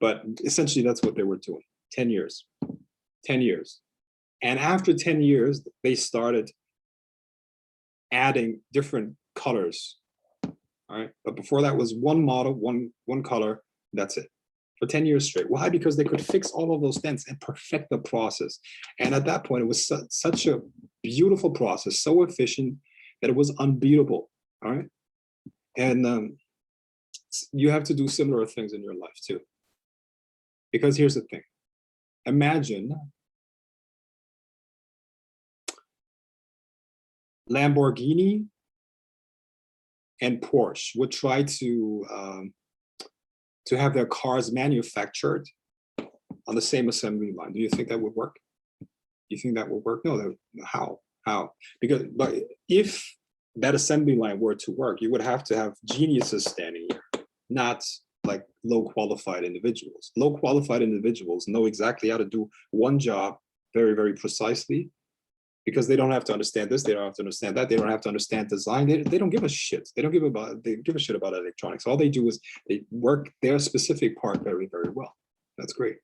But essentially that's what they were doing. 10 years. 10 years. And after 10 years, they started adding different colors. All right. But before that was one model, one color, that's it. For 10 years straight. Why? Because they could fix all of those dents and perfect the process. And at that point, it was such a beautiful process, so efficient that it was unbeatable. All right. And you have to do similar things in your life too. Because here's the thing. Imagine Lamborghini and Porsche would try to have their cars manufactured on the same assembly line. Do you think that would work? Do you think that would work? No, how? Because but if that assembly line were to work, you would have to have geniuses standing here, not like low qualified individuals. Low qualified individuals know exactly how to do one job very, very precisely, because they don't have to understand this, they don't have to understand that, they don't have to understand design, they don't give a shit. They give a shit about electronics. All they do is they work their specific part very, very well. That's great.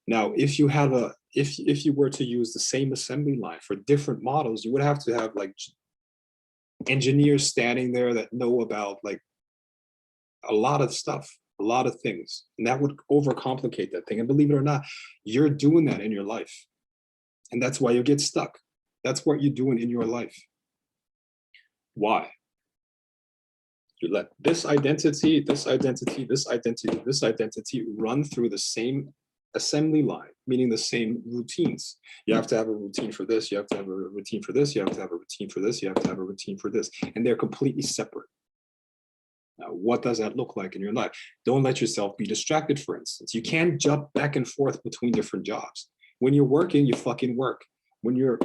Now, if you have if you were to use the same assembly line for different models, you would have to have like engineers standing there that know about like a lot of stuff, a lot of things, and that would overcomplicate that thing. And believe it or not, you're doing that in your life. And that's why you get stuck. That's what you're doing in your life. Why? You let this identity, this identity, this identity, this identity run through the same assembly line, meaning the same routines. You have to have a routine for this, you have to have a routine for this, you have to have a routine for this, you have to have a routine for this, and they're completely separate. Now, what does that look like in your life? Don't let yourself be distracted, for instance. You can't jump back and forth between different jobs. When you're working, you fucking work. When you're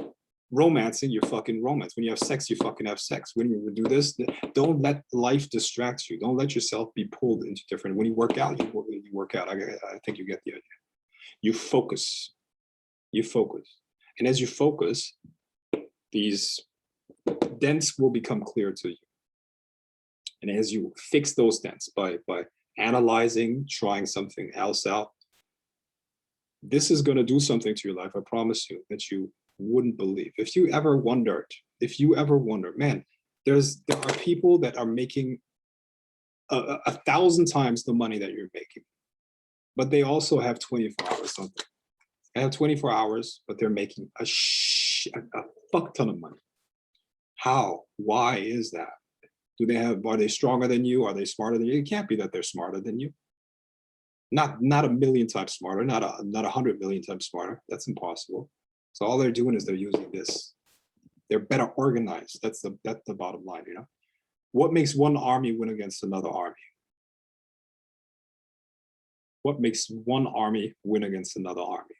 romancing, you fucking romance. When you have sex, you fucking have sex. When you do this, don't let life distract you. Don't let yourself be pulled into different. When you work out, you work out. I think you get the idea. You focus. You focus. And as you focus, these dents will become clear to you. And as you fix those dents by analyzing, trying something else out, this is going to do something to your life, I promise you, that you wouldn't believe. If you ever wondered, man, there are people that are making 1,000 times the money that you're making, but they also have 24 hours something. They have 24 hours, but they're making a fuck ton of money. How? Why is that? Are they stronger than you? Are they smarter than you? It can't be that they're smarter than you. Not a million times smarter, not 100 million times smarter. That's impossible. So all they're doing is they're using this. They're better organized. That's the bottom line, you know? What makes one army win against another army? What makes one army win against another army?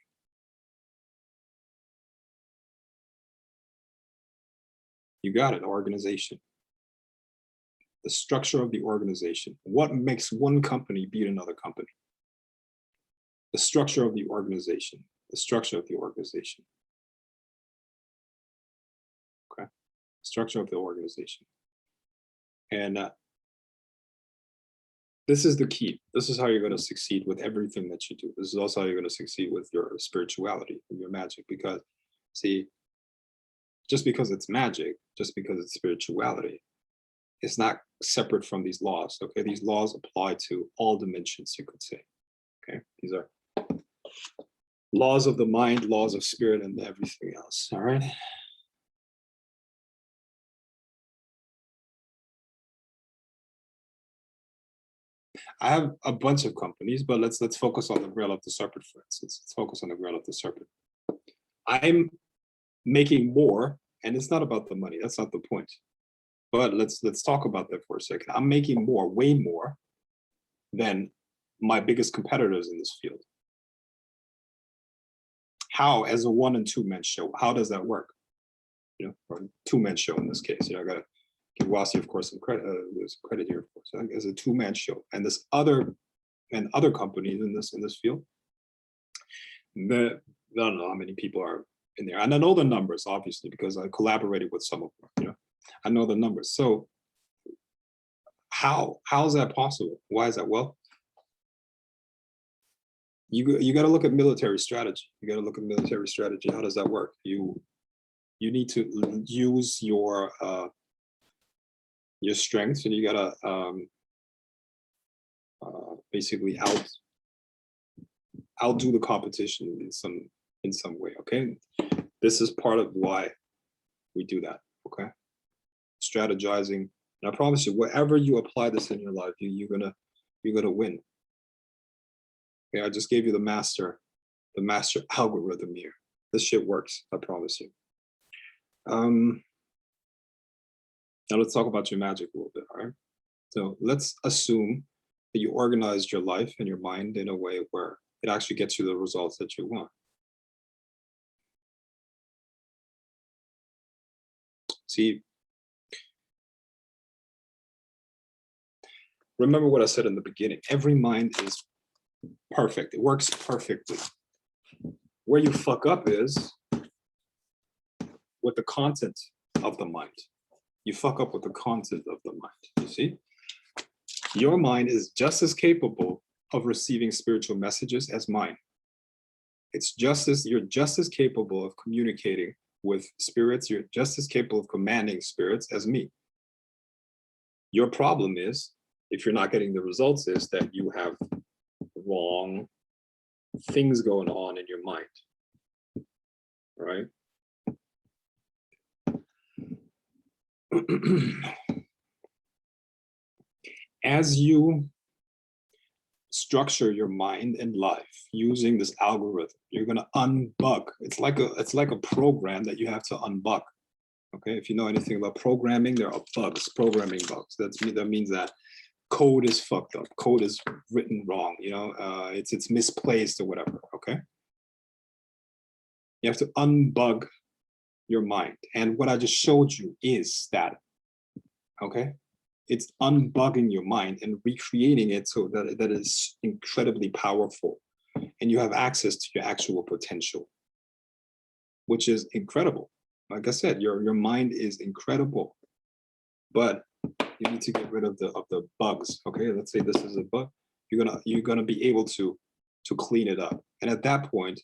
You got it, organization. The structure of the organization. What makes one company beat another company? The structure of the organization, the structure of the organization. Okay, structure of the organization. And this is the key. This is how you're going to succeed with everything that you do. This is also how you're going to succeed with your spirituality and your magic. Because, see, just because it's magic, just because it's spirituality, it's not separate from these laws. Okay, these laws apply to all dimensions, you could say. Okay, these are laws of the mind, laws of spirit, and everything else. All right. I have a bunch of companies, but let's focus on the Grail of the Serpent, for instance. Let's focus on the Grail of the Serpent. I'm making more, and it's not about the money. That's not the point. But let's talk about that for a second. I'm making more, way more, than my biggest competitors in this field. How, as a 1- and 2-man show, how does that work? You know, or a 2-man show in this case. You know, I gotta give Wasi, of course, some credit. There's credit here, of course. As a 2-man show, and this other companies in this field, I don't know how many people are in there, and I know the numbers obviously because I collaborated with some of them. You know, I know the numbers. So how is that possible? Why is that? Well, You got to look at military strategy. You got to look at military strategy. How does that work? You need to use your strengths, and you got to basically outdo the competition in some way. Okay, this is part of why we do that. Okay, strategizing, and I promise you, wherever you apply this in your life, you're gonna win. Okay, I just gave you the master algorithm here. This shit works, I promise you. Now let's talk about your magic a little bit, all right? So let's assume that you organized your life and your mind in a way where it actually gets you the results that you want. See, remember what I said in the beginning. Every mind is perfect. It works perfectly. Where you fuck up is with the content of the mind. You fuck up with the content of the mind, you see? Your mind is just as capable of receiving spiritual messages as mine. You're just as capable of communicating with spirits. You're just as capable of commanding spirits as me. Your problem is, if you're not getting the results, is that you have wrong things going on in your mind, right? As you structure your mind and life using this algorithm, you're gonna unbug. It's like a program that you have to unbug. Okay, if you know anything about programming, there are bugs, programming bugs. That means that code is fucked up, code is written wrong. You know, it's misplaced or whatever. Okay, you have to unbug your mind, and what I just showed you is that. Okay, it's unbugging your mind and recreating it so that that is incredibly powerful, and you have access to your actual potential, which is incredible. Like I said, your mind is incredible, but you need to get rid of the bugs. Okay, let's say this is a bug. You're gonna be able to clean it up, and at that point,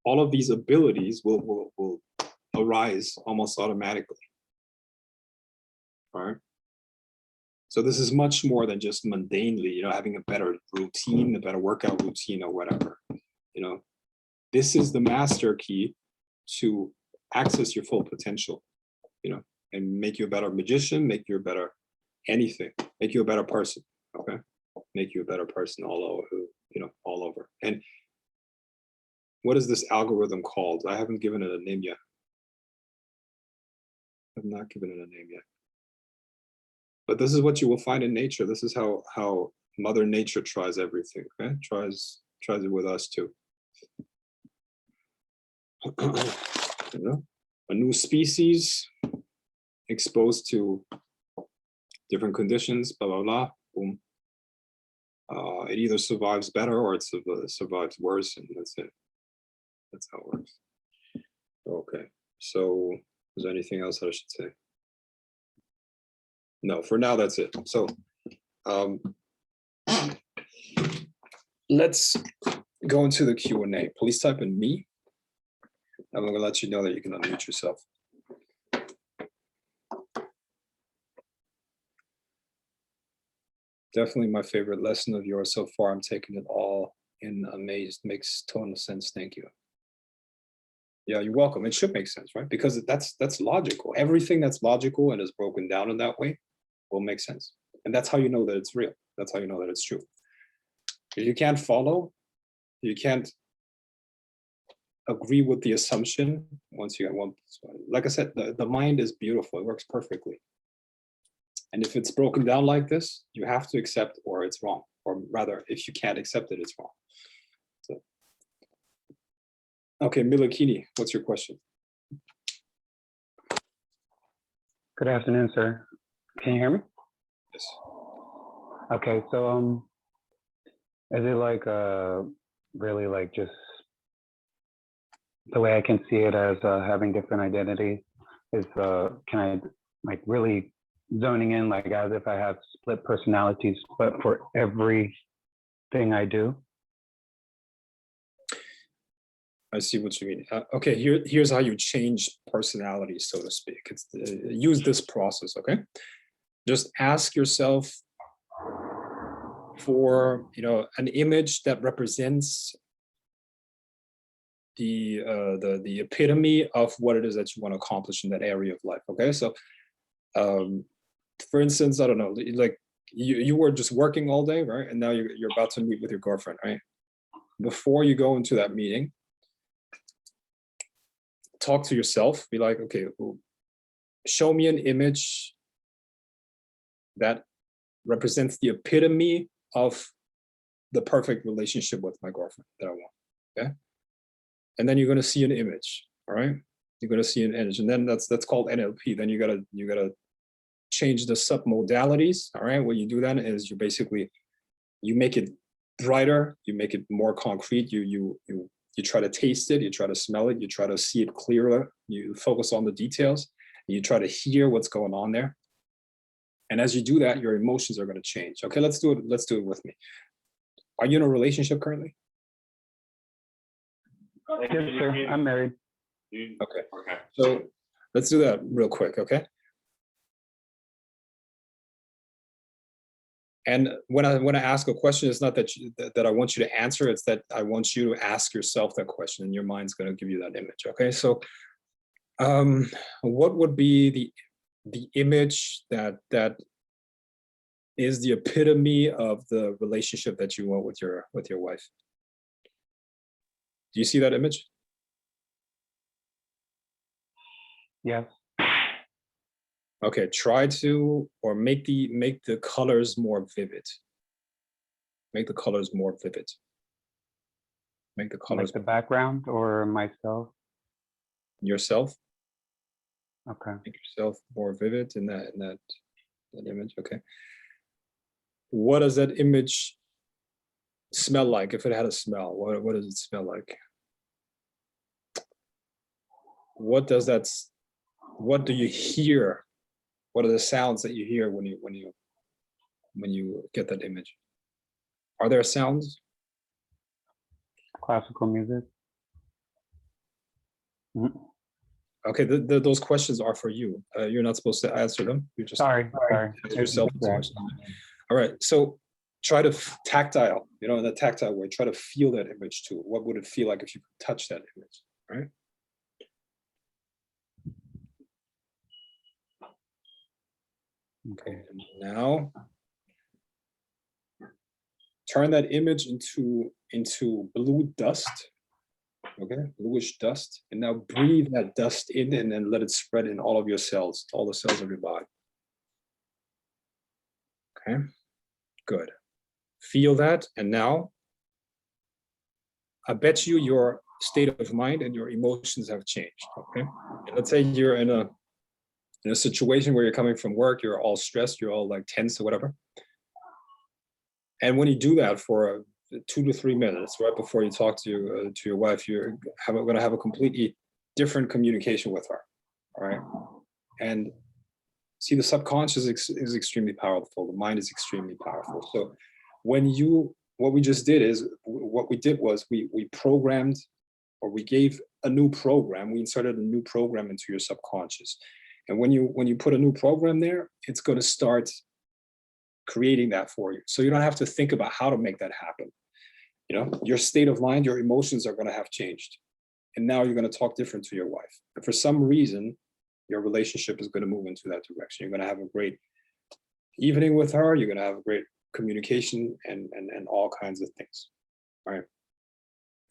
all of these abilities will arise almost automatically. All right. So this is much more than just mundanely, you know, having a better routine, a better workout routine or whatever. You know, this is the master key to access your full potential, you know, and make you a better magician, make you a better anything, make you a better person. Okay. Make you a better person all over, you know, all over. And what is this algorithm called? I haven't given it a name yet. I've not given it a name yet. But this is what you will find in nature. This is how Mother Nature tries everything. Okay, tries it with us too. You know, a new species exposed to different conditions, blah blah blah. Boom. It either survives better or it survives worse, and that's it. That's how it works. Okay. So, is there anything else I should say? No, for now, that's it. So let's go into the Q&A. Please type in me. I'm going to let you know that you can unmute yourself. Definitely my favorite lesson of yours so far. I'm taking it all in, amazed. Makes total sense. Thank you. Yeah, you're welcome. It should make sense, right? Because that's logical. Everything that's logical and is broken down in that way will make sense. And that's how you know that it's real. That's how you know that it's true. If you can't follow, you can't agree with the assumption once you get one. Like I said, the mind is beautiful. It works perfectly. And if it's broken down like this, you have to accept or it's wrong. Or rather, if you can't accept it, it's wrong. So, okay, Milakini, what's your question? Good afternoon, sir. Can you hear me? Yes. Okay, so is it like really like just the way I can see it as having different identities is can I like really zoning in like as if I have split personalities, but for everything I do? I see what you mean. Okay, here's how you change personality, so to speak. It's use this process, okay? Just ask yourself for, an image that represents the epitome of what it is that you want to accomplish in that area of life. Okay, so for instance, I don't know, like you were just working all day, right? And now you're about to meet with your girlfriend, right? Before you go into that meeting, talk to yourself. Be like, okay, well, show me an image that represents the epitome of the perfect relationship with my girlfriend that I want. Okay. And then you're going to see an image. All right. You're going to see an image. And then that's called NLP. Then you gotta change the submodalities. All right. What you do then is you make it brighter, you make it more concrete, you try to taste it, you try to smell it, you try to see it clearer, you focus on the details, and you try to hear what's going on there. And as you do that, your emotions are going to change. Okay, let's do it with me. Are you in a relationship currently? Yes, sir. I'm married. Okay. So let's do that real quick, okay? And when I ask a question, it's not that I want you to answer, it's that I want you to ask yourself that question, and your mind's going to give you that image. Okay, so what would be the image that is the epitome of the relationship that you want with your wife? Do you see that image? Yes. Okay, try to, or make the colors more vivid. Make the colors more vivid. Make the colors Like the background or myself? yourself. Okay. Make yourself more vivid in that image. Okay. What does that image smell like? If it had a smell, what does it smell like? What do you hear? What are the sounds that you hear when you get that image? Are there sounds? Classical music. Mhm. Okay, those questions are for you. You're not supposed to answer them. You just Sorry. ask yourself. Yeah. All right, so try to tactile, in the tactile way, try to feel that image too. What would it feel like if you could touch that image, right? Okay, and now turn that image into blue dust. Okay, bluish dust, and now breathe that dust in and then let it spread in all of your cells, all the cells of your body. Okay, good. Feel that, and now I bet you your state of mind and your emotions have changed. Okay, and let's say you're in a situation where you're coming from work, you're all stressed, you're all like tense or whatever. And when you do that for 2 to 3 minutes, right before you talk to your wife, you're going to have a completely different communication with her. All right, and see, the subconscious is extremely powerful. The mind is extremely powerful. So what we just did is, what we did was we programmed, or we gave a new program. We inserted a new program into your subconscious. And when you put a new program there, it's going to start creating that for you. So you don't have to think about how to make that happen. Your state of mind, your emotions are going to have changed. And now you're going to talk different to your wife. And for some reason, your relationship is going to move into that direction. You're going to have a great evening with her. You're going to have a great communication and all kinds of things. All right.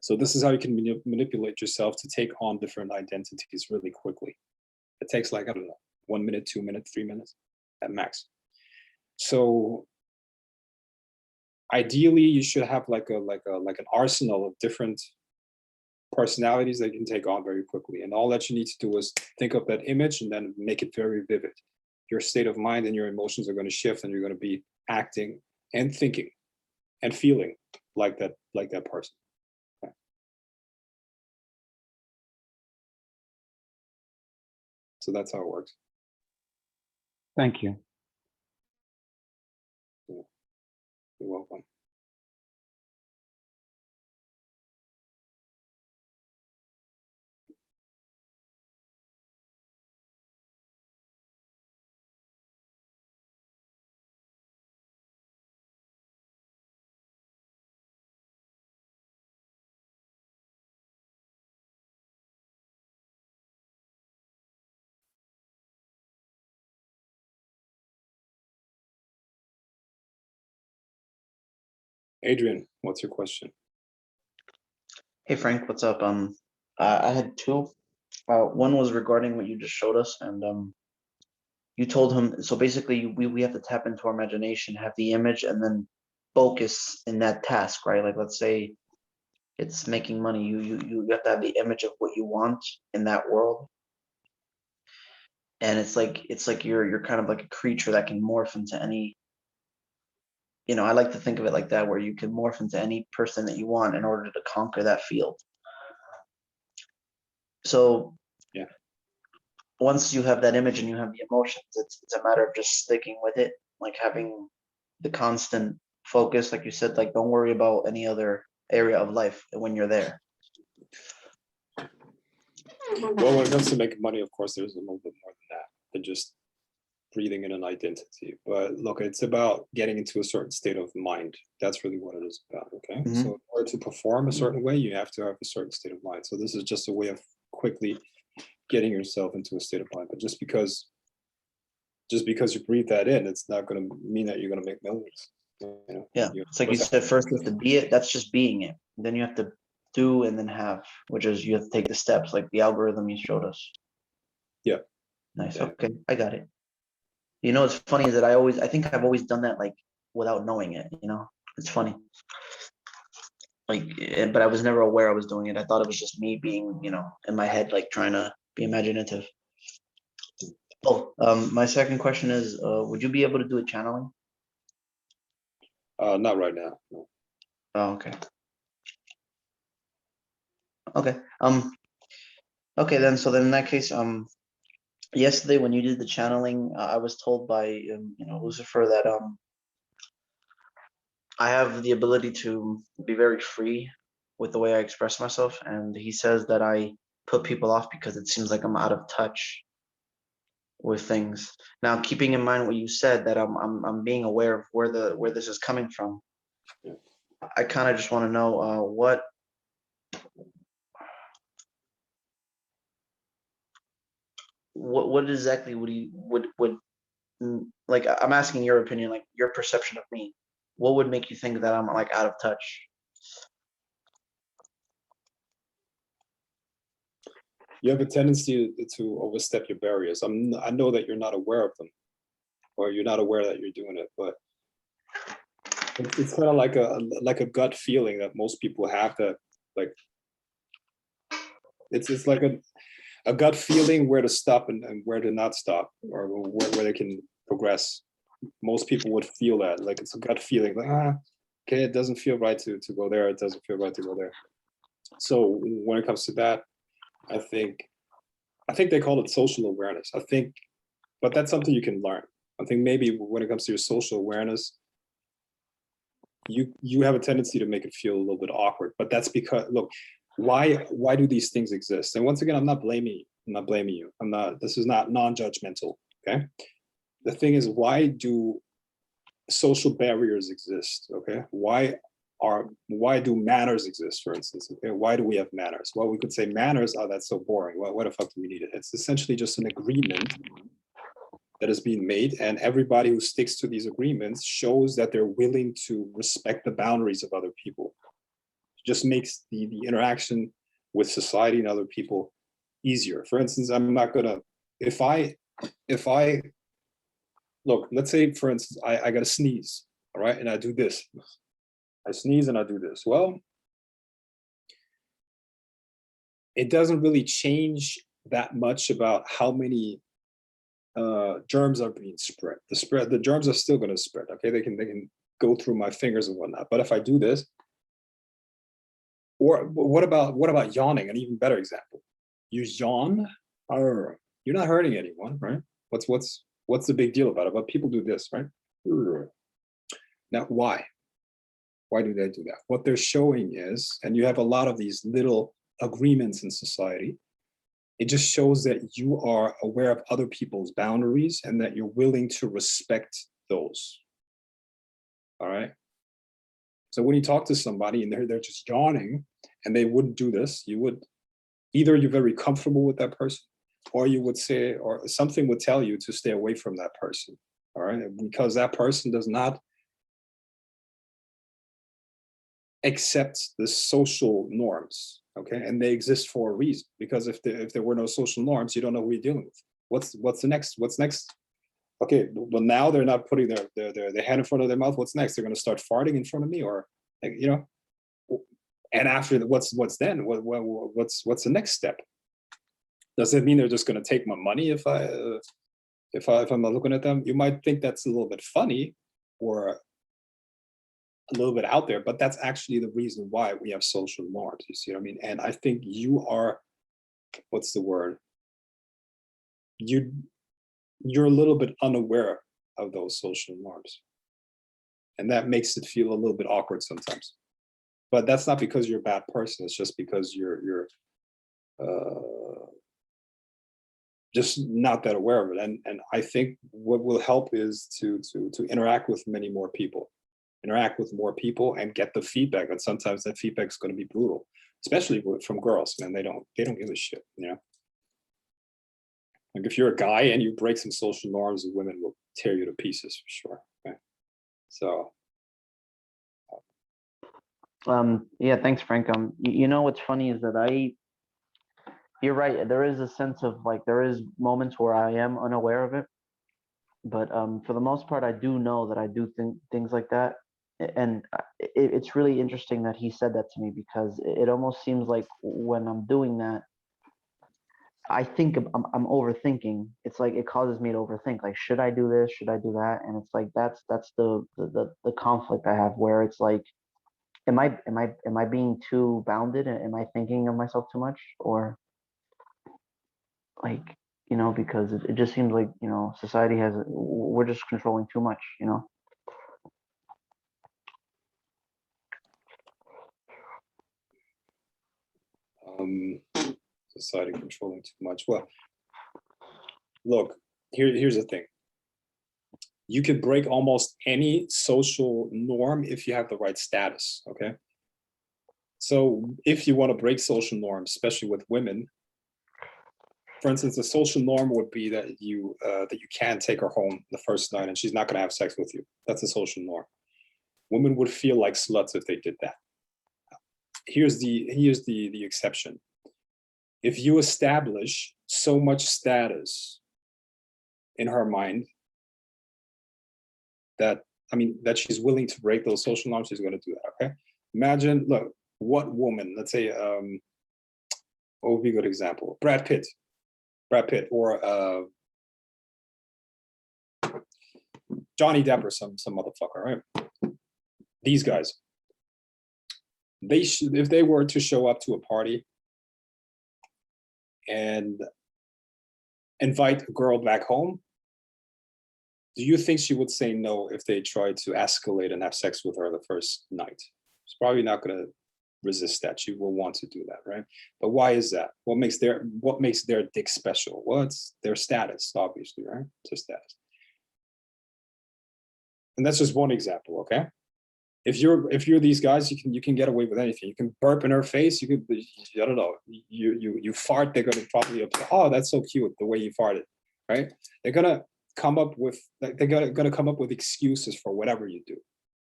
So this is how you can manipulate yourself to take on different identities really quickly. It takes, like, I don't know, 1 minute, 2 minutes, 3 minutes at max. So ideally, you should have like an arsenal of different personalities that you can take on very quickly. And all that you need to do is think of that image and then make it very vivid. Your state of mind and your emotions are going to shift, and you're going to be acting and thinking and feeling like that person. Okay. So that's how it works. Thank you. You're welcome. Adrian, what's your question? Hey Frank, what's up? I had two. One was regarding what you just showed us, and you told him. So basically, we have to tap into our imagination, have the image, and then focus in that task, right? Like, let's say it's making money. You have to have the image of what you want in that world, and it's like you're kind of like a creature that can morph into any. I like to think of it like that, where you can morph into any person that you want in order to conquer that field. So Yeah. once you have that image and you have the emotions, it's a matter of just sticking with it, like having the constant focus, like you said, like don't worry about any other area of life when you're there. Well, when it comes to making money, of course, there's a little bit more than that than just breathing in an identity. But look, it's about getting into a certain state of mind. That's really what it is about. Okay. Mhm. So in order to perform a certain way, you have to have a certain state of mind. So this is just a way of quickly getting yourself into a state of mind. But just because you breathe that in, it's not going to mean that you're going to make millions. Yeah, it's like you said, first you have to be it. That's just being it. Then you have to do and then have, which is you have to take the steps, like the algorithm you showed us. Yeah. Nice. Yeah. Okay, I got it. What's funny is that I think I've always done that, like without knowing it. It's funny. Like, but I was never aware I was doing it. I thought it was just me being, in my head, like trying to be imaginative. Oh, my second question is, would you be able to do a channeling? Not right now. No. Oh, okay. Okay. Okay, then. So then, in that case, yesterday when you did the channeling, I was told by, Lucifer that I have the ability to be very free with the way I express myself, and he says that I put people off because it seems like I'm out of touch with things. Now, keeping in mind what you said, that I'm being aware of where this is coming from. Yeah. I kind of just want to know what exactly would like, I'm asking your opinion, like your perception of me. What would make you think that I'm like out of touch? You have a tendency to overstep your barriers. I know that you're not aware of them, or you're not aware that you're doing it, but it's kind of like a gut feeling that most people have, that like it's like a gut feeling where to stop and where to not stop, or where they can progress. Most people would feel that, like it's a gut feeling, like okay, it doesn't feel right to go there, it doesn't feel right to go there. So when it comes to that, I think they call it social awareness. But that's something you can learn. I think maybe when it comes to your social awareness, you have a tendency to make it feel a little bit awkward. But that's because, look, why do these things exist? And once again, I'm not blaming you. This is not non-judgmental. Okay. The thing is, why do social barriers exist? Okay. Why do manners exist, for instance? Okay, why do we have manners? Well, we could say manners, that's so boring. Well, what the fuck do we need it? It's essentially just an agreement that is being made, and everybody who sticks to these agreements shows that they're willing to respect the boundaries of other people. It just makes the interaction with society and other people easier. For instance, I'm not gonna, if I look, let's say, for instance, I gotta sneeze, all right, and I do this. I sneeze and I do this. Well, it doesn't really change that much about how many germs are being spread. The germs are still going to spread. Okay, they can go through my fingers and whatnot. But if I do this, or what about yawning? An even better example. You yawn, you're not hurting anyone, right? What's the big deal about it? But people do this, right? Now, why? Why do they do that? What they're showing is, and you have a lot of these little agreements in society, it just shows that you are aware of other people's boundaries and that you're willing to respect those. All right. So when you talk to somebody and they're just yawning and they wouldn't do this, you would either you're very comfortable with that person, or you would say, or something would tell you to stay away from that person. All right. Because that person does not accept the social norms, okay? And they exist for a reason, because if there were no social norms, you don't know who you're dealing with. What's the next? What's next? Okay, well now they're not putting their hand in front of their mouth. What's next? They're going to start farting in front of me, or like, you know? And after what's then? What's the next step? Does it mean they're just going to take my money if I'm not looking at them? You might think that's a little bit funny or a little bit out there, but that's actually the reason why we have social norms. You see what I mean? And I think you are, what's the word? You're a little bit unaware of those social norms, and that makes it feel a little bit awkward sometimes. But that's not because you're a bad person. It's just because you're just not that aware of it. And I think what will help is to interact with many more people, and get the feedback. And sometimes that feedback is going to be brutal, especially from girls. Man, they don't give a shit. You know, like if you're a guy and you break some social norms, women will tear you to pieces for sure. Okay? So. Yeah, thanks, Frank. You know what's funny is that you're right. There is a sense of like there is moments where I am unaware of it, but for the most part, I do know that I do think things like that, and it's really interesting that he said that to me, because it almost seems like when I'm doing that, I think I'm overthinking. It's like it causes me to overthink. Like, should I do this? Should I do that? And it's like that's the conflict I have, where it's like, am I being too bounded? Am I thinking of myself too much? Or like, because it just seems like, society we're just controlling too much, Society controlling too much. Well, look, here's the thing. You can break almost any social norm if you have the right status, okay? So if you want to break social norms, especially with women, for instance, a social norm would be that you can't take her home the first night and she's not going to have sex with you. That's a social norm. Women would feel like sluts if they did that. Here's the exception. If you establish so much status in her mind that she's willing to break those social norms, she's going to do that. Okay. Imagine, look, what woman, let's say, what would be a good example? Brad Pitt, or Johnny Depp, or some motherfucker, right? These guys, if they were to show up to a party and invite a girl back home, do you think she would say no if they tried to escalate and have sex with her the first night? She's probably not going to resist that. She will want to do that, right? But why is that? What makes their dick special? Well, it's their status, obviously, right? It's their status. And that's just one example, okay? If you're these guys, you can get away with anything. You can burp in her face. You can, I don't know. You fart. They're gonna probably, oh, that's so cute the way you farted, right? They're gonna come up with excuses for whatever you do.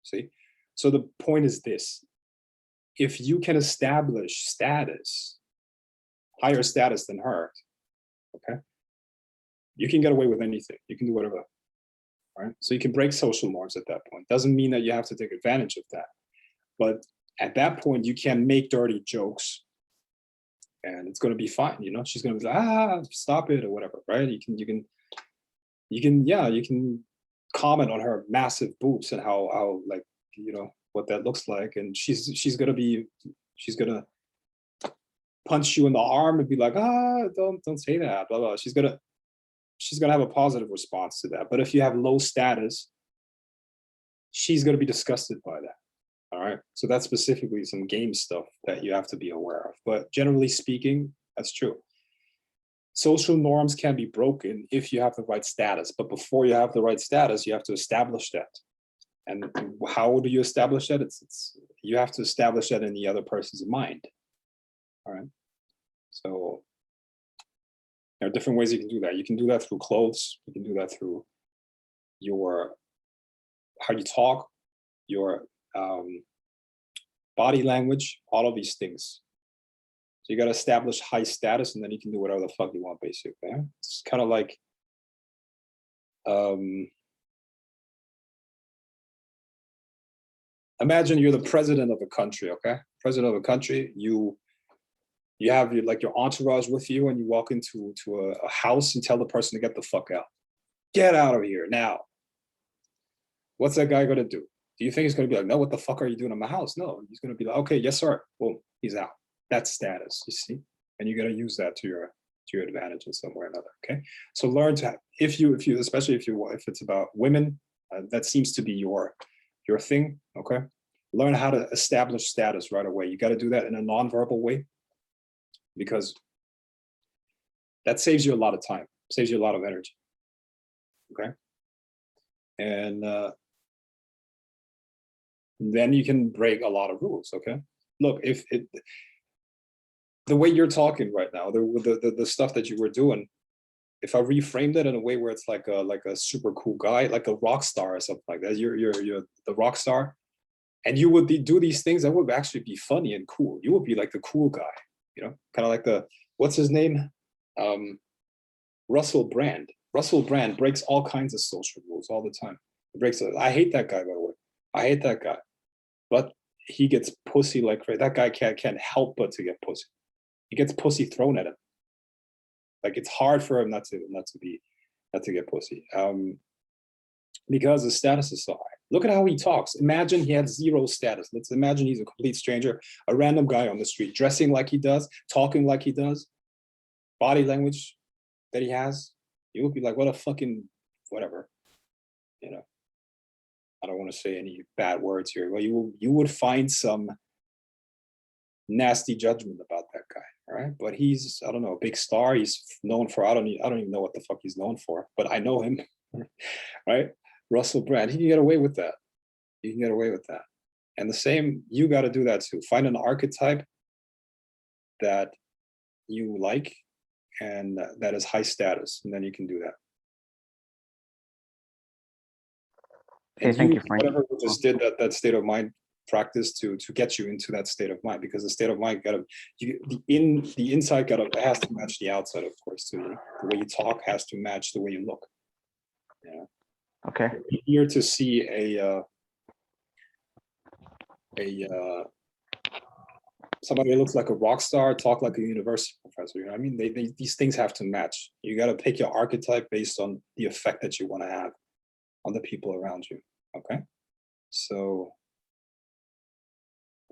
See, so the point is this: if you can establish status, higher status than her, okay, you can get away with anything. You can do whatever. Right? So you can break social norms at that point. Doesn't mean that you have to take advantage of that. But at that point, you can make dirty jokes and it's going to be fine. She's going to be like, stop it, or whatever, right? You can comment on her massive boobs and how like, what that looks like. And she's going to punch you in the arm and be like, don't say that, blah, blah. She's going to have a positive response to that. But if you have low status, she's going to be disgusted by that. All right. So that's specifically some game stuff that you have to be aware of. But generally speaking, that's true. Social norms can be broken if you have the right status. But before you have the right status, you have to establish that. And how do you establish that? You have to establish that in the other person's mind. All right. So there are different ways you can do that. You can do that through clothes. You can do that through how you talk, your body language, all of these things. So you got to establish high status, and then you can do whatever the fuck you want, basically. Yeah? It's kind of like, imagine you're the president of a country, okay? President of a country, you have your entourage with you, and you walk into a house and tell the person to get the fuck out. Get out of here now. What's that guy gonna do? Do you think he's gonna be like, no, what the fuck are you doing in my house? No, he's gonna be like, okay, yes, sir. Boom, he's out. That's status, you see? And you gotta use that to your advantage in some way or another, okay? So learn to, if you, especially if it's about women, that seems to be your thing, okay? Learn how to establish status right away. You gotta do that in a non-verbal way, because that saves you a lot of time, saves you a lot of energy, okay? And then you can break a lot of rules, okay? Look, the way you're talking right now, the stuff that you were doing, if I reframed it in a way where it's like a super cool guy, like a rock star or something like that, you're the rock star, and you would do these things that would actually be funny and cool. You would be like the cool guy, you know, kind of like what's his name? Russell Brand. Russell Brand breaks all kinds of social rules all the time. I hate that guy, by the way. I hate that guy. But he gets pussy like crazy. That guy can't help but to get pussy. He gets pussy thrown at him. Like, it's hard for him not to get pussy. Because the status is so high. Look at how he talks. Imagine he had zero status. Let's imagine he's a complete stranger, a random guy on the street, dressing like he does, talking like he does, body language that he has. You would be like, what a fucking whatever, you know. I don't want to say any bad words here, but you would find some nasty judgment about that guy, right? But he's, I don't know, a big star. He's known for, I don't even know what the fuck he's known for, but I know him, right? Russell Brand, he can get away with that. You can get away with that. And the same, you got to do that too. Find an archetype that you like and that is high status, and then you can do that. Okay, And thank you, Frank. whatever we just did, that state of mind practice to get you into that state of mind, because the state of mind the inside has to match the outside, of course, too. The way you talk has to match the way you look. Yeah. Okay. Here to see somebody that looks like a rock star, talk like a university professor. You know what I mean? These things have to match. You got to pick your archetype based on the effect that you want to have on the people around you. Okay, so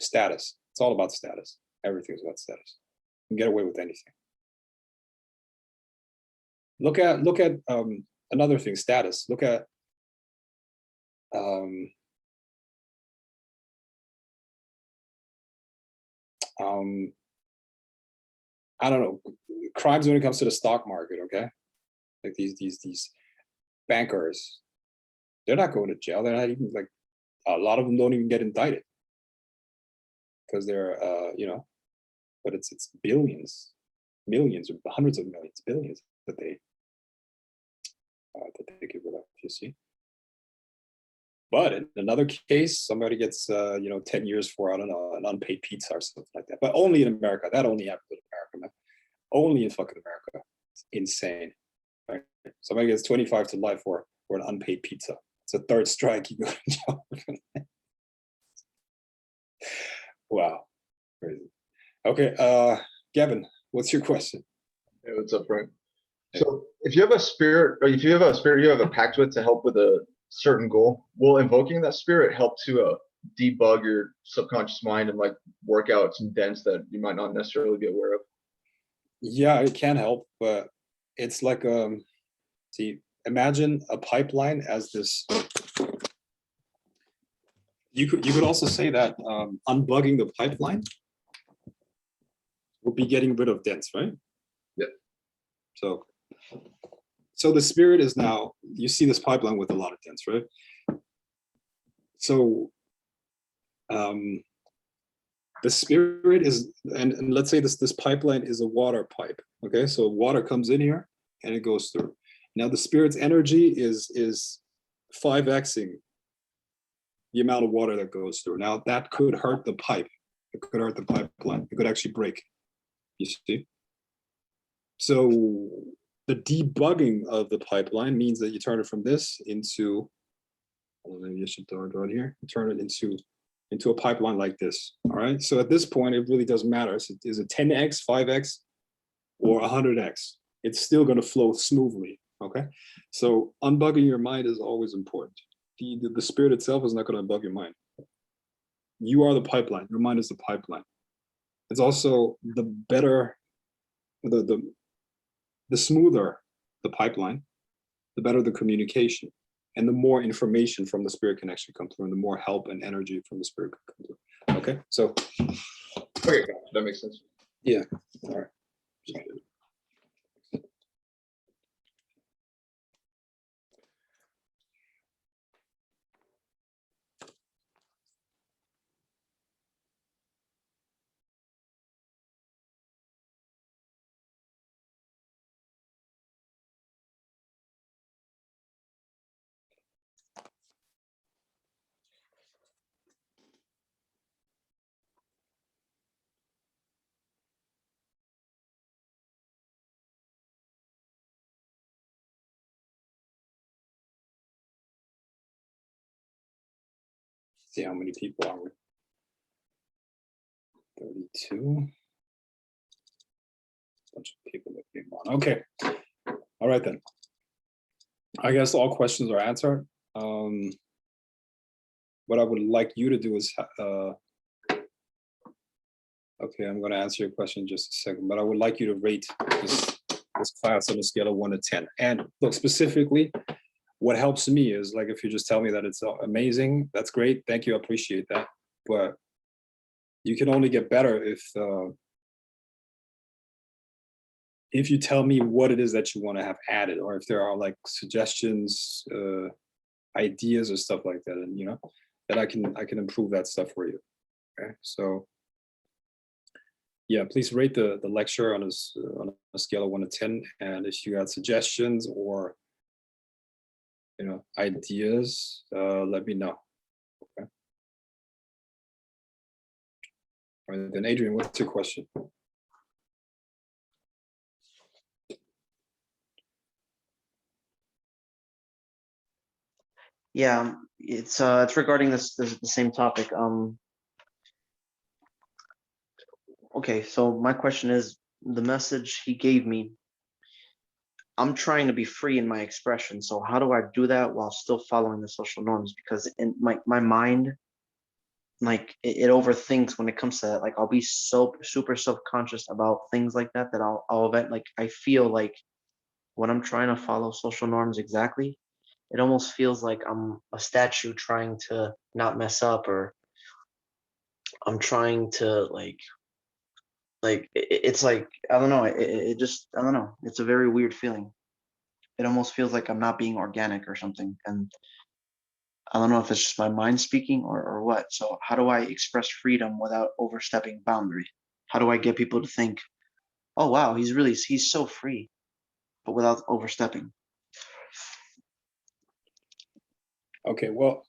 status. It's all about status. Everything's about status. You can get away with anything. Look at another thing. Status. Look at I don't know, crimes when it comes to the stock market. Okay, like these bankers, they're not going to jail. They're not even, like, a lot of them don't even get indicted because they're but it's billions, millions, or hundreds of millions, billions that they get rid of, you see. But in another case, somebody gets 10 years for, I don't know, an unpaid pizza or something like that. But only in America. That only happens in America, man. Only in fucking America. It's insane. Right? Somebody gets 25 to life for an unpaid pizza. It's a third strike, you go to jail. Wow. Crazy. Okay, Gavin, what's your question? Hey, what's up, Frank? So if you have a spirit, or if you have a spirit you have a pact with to help with a certain goal, will invoking that spirit help to debug your subconscious mind and, like, work out some dents that you might not necessarily be aware of? Yeah, it can help, but it's like see, imagine a pipeline as this. You could also say that unbugging the pipeline would be getting rid of dents, right? Yeah. So the spirit is now, you see this pipeline with a lot of dents, right? So the spirit is, and let's say this pipeline is a water pipe. Okay, so water comes in here and it goes through. Now the spirit's energy is 5xing the amount of water that goes through. Now that could hurt the pipe. It could hurt the pipeline. It could actually break. You see? So the debugging of the pipeline means that you turn it from this into, well, maybe I should throw it right here, turn it into a pipeline like this. All right. So at this point, it really doesn't matter. Is it 10x, 5x, or 100x? It's still going to flow smoothly. Okay. So unbugging your mind is always important. The spirit itself is not going to bug your mind. You are the pipeline. Your mind is the pipeline. It's also the better, the smoother the pipeline, the better the communication, and the more information from the spirit can actually come through, and the more help and energy from the spirit can come through. Okay, so Okay, that makes sense. yeah, all right. See how many people are we? 32. Bunch of people that came on. Okay. All right then. I guess all questions are answered. What I would like you to do is, okay, I'm going to answer your question in just a second, but I would like you to rate this class on a scale of 1 to 10. And look, specifically, what helps me is, like, if you just tell me that it's amazing, that's great. Thank you. I appreciate that. But you can only get better if you tell me what it is that you want to have added, or if there are like suggestions, ideas or stuff like that, and that I can improve that stuff for you. Okay, so yeah, please rate the lecture on a scale of 1 to 10, and if you got suggestions or ideas, let me know. Okay. All right, then Adrian, what's your question? Yeah, it's regarding this the same topic. Okay, so my question is, the message he gave me, I'm trying to be free in my expression. So how do I do that while still following the social norms? Because in my mind, like it overthinks when it comes to that. Like I'll be so super self-conscious about things like that I'll event like I feel like when I'm trying to follow social norms exactly, it almost feels like I'm a statue trying to not mess up, or I'm trying to it's like I don't know, it just I don't know, it's a very weird feeling. It almost feels like I'm not being organic or something, and I don't know if it's just my mind speaking or what. So how do I express freedom without overstepping boundary? How do I get people to think, oh wow, he's so free, but without overstepping? Okay, well,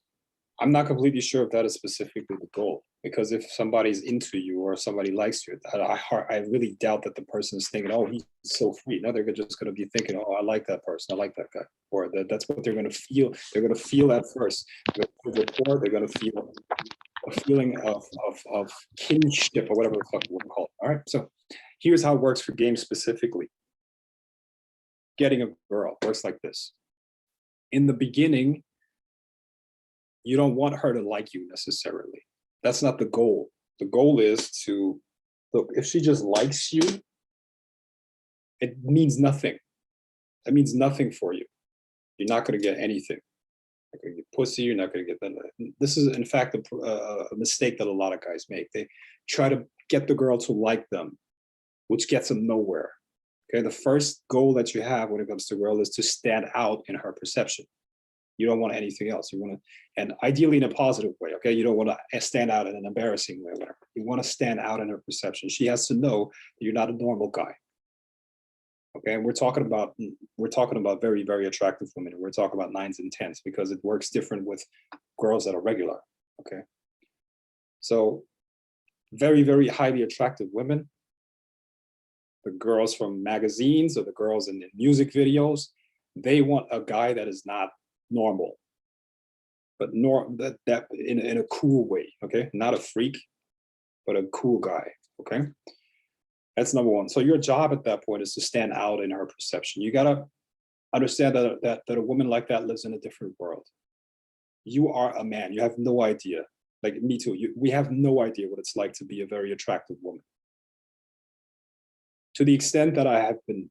I'm not completely sure if that is specifically the goal, because if somebody's into you or somebody likes you, I really doubt that the person is thinking, oh, he's so free. No, they're just going to be thinking, oh, I like that person, I like that guy, or that's what they're going to feel. They're going to feel at first. They're going to feel a feeling of kinship, or whatever the fuck you want to call it. All right, so here's how it works for games specifically. Getting a girl works like this. In the beginning, you don't want her to like you necessarily. That's not the goal. The goal is to, look, if she just likes you, it means nothing. That means nothing for you. You're not going to get anything. You're not going to get pussy. You're not going to get that. This is, in fact, a mistake that a lot of guys make. They try to get the girl to like them, which gets them nowhere. Okay, the first goal that you have when it comes to a girl is to stand out in her perception. You don't want anything else. You want to, and ideally in a positive way, okay? You don't want to stand out in an embarrassing way, whatever. You want to stand out in her perception. She has to know that you're not a normal guy. Okay, and we're talking about very, very attractive women. We're talking about 9s and 10s because it works different with girls that are regular. Okay. So very, very highly attractive women, the girls from magazines or the girls in music videos, they want a guy that is not normal, but that in a cool way, okay? Not a freak, but a cool guy, okay? That's number one. So your job at that point is to stand out in her perception. You gotta understand that a woman like that lives in a different world. You are a man. You have no idea. Like me too. We have no idea what it's like to be a very attractive woman. To the extent that I have been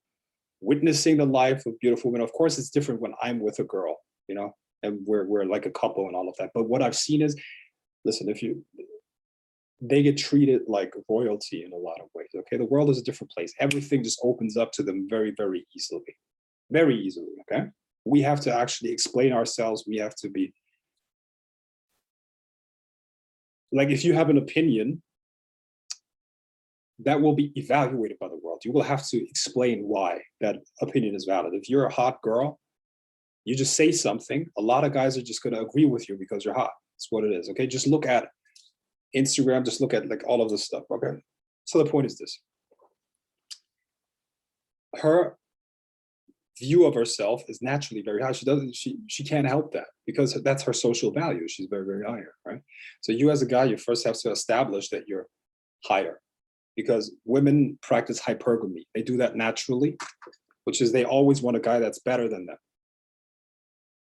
witnessing the life of beautiful women, of course, it's different when I'm with a girl, you know, and we're like a couple and all of that. But what I've seen is, listen, they get treated like royalty in a lot of ways. Okay, the world is a different place. Everything just opens up to them very, very easily, very easily. Okay, we have to actually explain ourselves. We have to be like, if you have an opinion, that will be evaluated by the world. You will have to explain why that opinion is valid. If you're a hot girl, you just say something. A lot of guys are just going to agree with you because you're hot. That's what it is. Okay, just look at Instagram, just look at like all of this stuff. Okay, so the point is this: her view of herself is naturally very high. She can't help that because that's her social value. She's very, very higher, right? So you as a guy, you first have to establish that you're higher, because women practice hypergamy. They do that naturally, which is they always want a guy that's better than them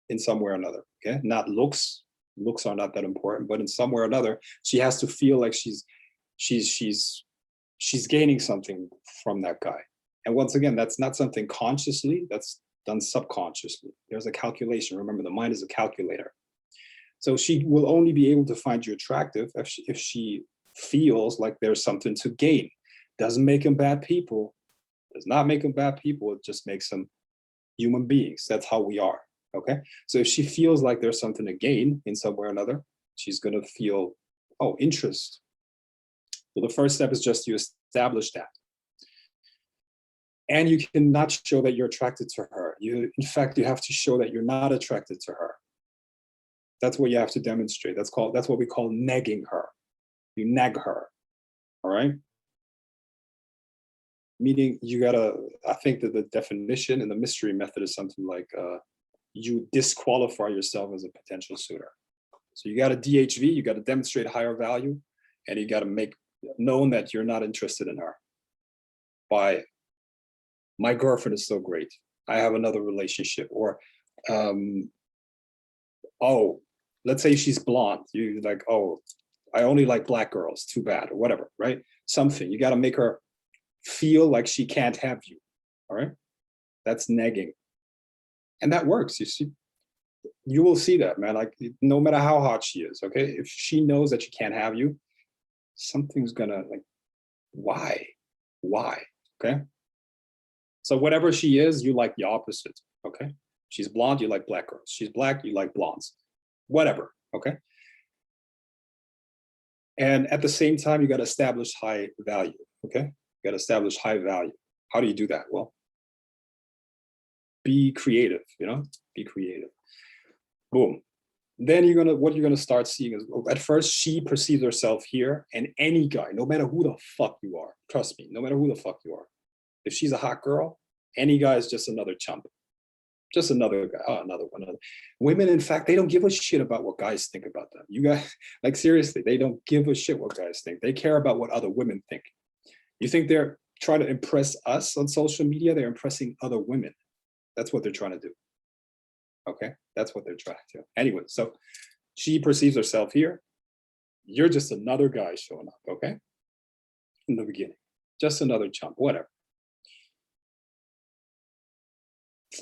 in some way or another. Okay, not looks. Looks are not that important, but in some way or another, she has to feel like she's gaining something from that guy. And once again, that's not something consciously, that's done subconsciously. There's a calculation. Remember, the mind is a calculator. So she will only be able to find you attractive if she feels like there's something to gain. Doesn't make them bad people. Does not make them bad people. It just makes them human beings. That's how we are. Okay. So if she feels like there's something to gain in some way or another, she's going to feel, oh, interest. Well, the first step is just to establish that. And you cannot show that you're attracted to her. In fact, you have to show that you're not attracted to her. That's what you have to demonstrate. That's what we call negging her. You neg her. All right. Meaning I think that the definition in the mystery method is something like, you disqualify yourself as a potential suitor. So you got a DHV, you got to demonstrate a higher value, and you got to make known that you're not interested in her. By, my girlfriend is so great, I have another relationship. Or, oh, let's say she's blonde. You like, oh, I only like black girls, too bad, or whatever, right? Something, you got to make her feel like she can't have you, all right? That's negging. And that works. You will see that, man. Like, no matter how hot she is, okay? If she knows that she can't have you, something's gonna, like, why? Okay? So whatever she is, you like the opposite, okay? She's blonde, you like black girls. She's black, you like blondes. Whatever, okay? And at the same time, you got to establish high value, okay? You got to establish high value. How do you do that? Well, be creative, be creative. Boom. Then what you're gonna start seeing is, at first she perceives herself here, and any guy, no matter who the fuck you are, trust me, no matter who the fuck you are, if she's a hot girl, any guy is just another chump. Just another guy, another one. Women, in fact, they don't give a shit about what guys think about them. You guys, like, seriously, they don't give a shit what guys think. They care about what other women think. You think they're trying to impress us on social media? They're impressing other women. That's what they're trying to do. Okay, that's what they're trying to do. Anyway, so she perceives herself here. You're just another guy showing up, okay? In the beginning, just another chump, whatever.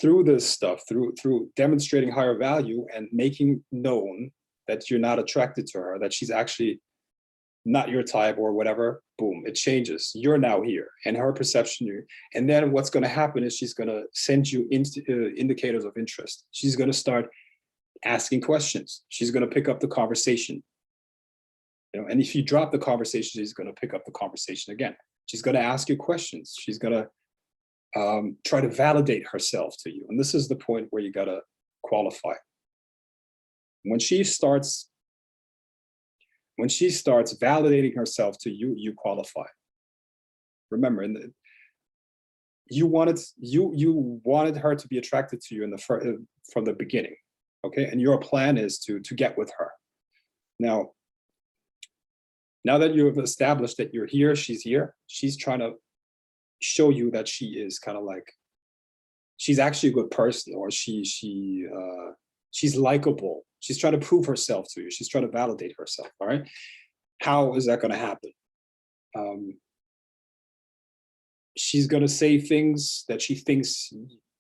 Through this stuff, through demonstrating higher value and making known that you're not attracted to her, that she's actually not your type or whatever, boom, it changes. You're now here, and her perception. And then what's going to happen is she's going to send you indicators of interest. She's going to start asking questions. She's going to pick up the conversation. And if you drop the conversation, she's going to pick up the conversation again. She's going to ask you questions. She's going to try to validate herself to you. And this is the point where you got to qualify. When she starts when she starts validating herself to you, you qualify. Remember, you wanted her to be attracted to you in from the beginning, okay? And your plan is to get with her. Now that you have established that you're here, she's trying to show you that she is kind of like, she's actually a good person, or she's likable. She's trying to prove herself to you. She's trying to validate herself, all right? How is that going to happen? She's going to say things that she thinks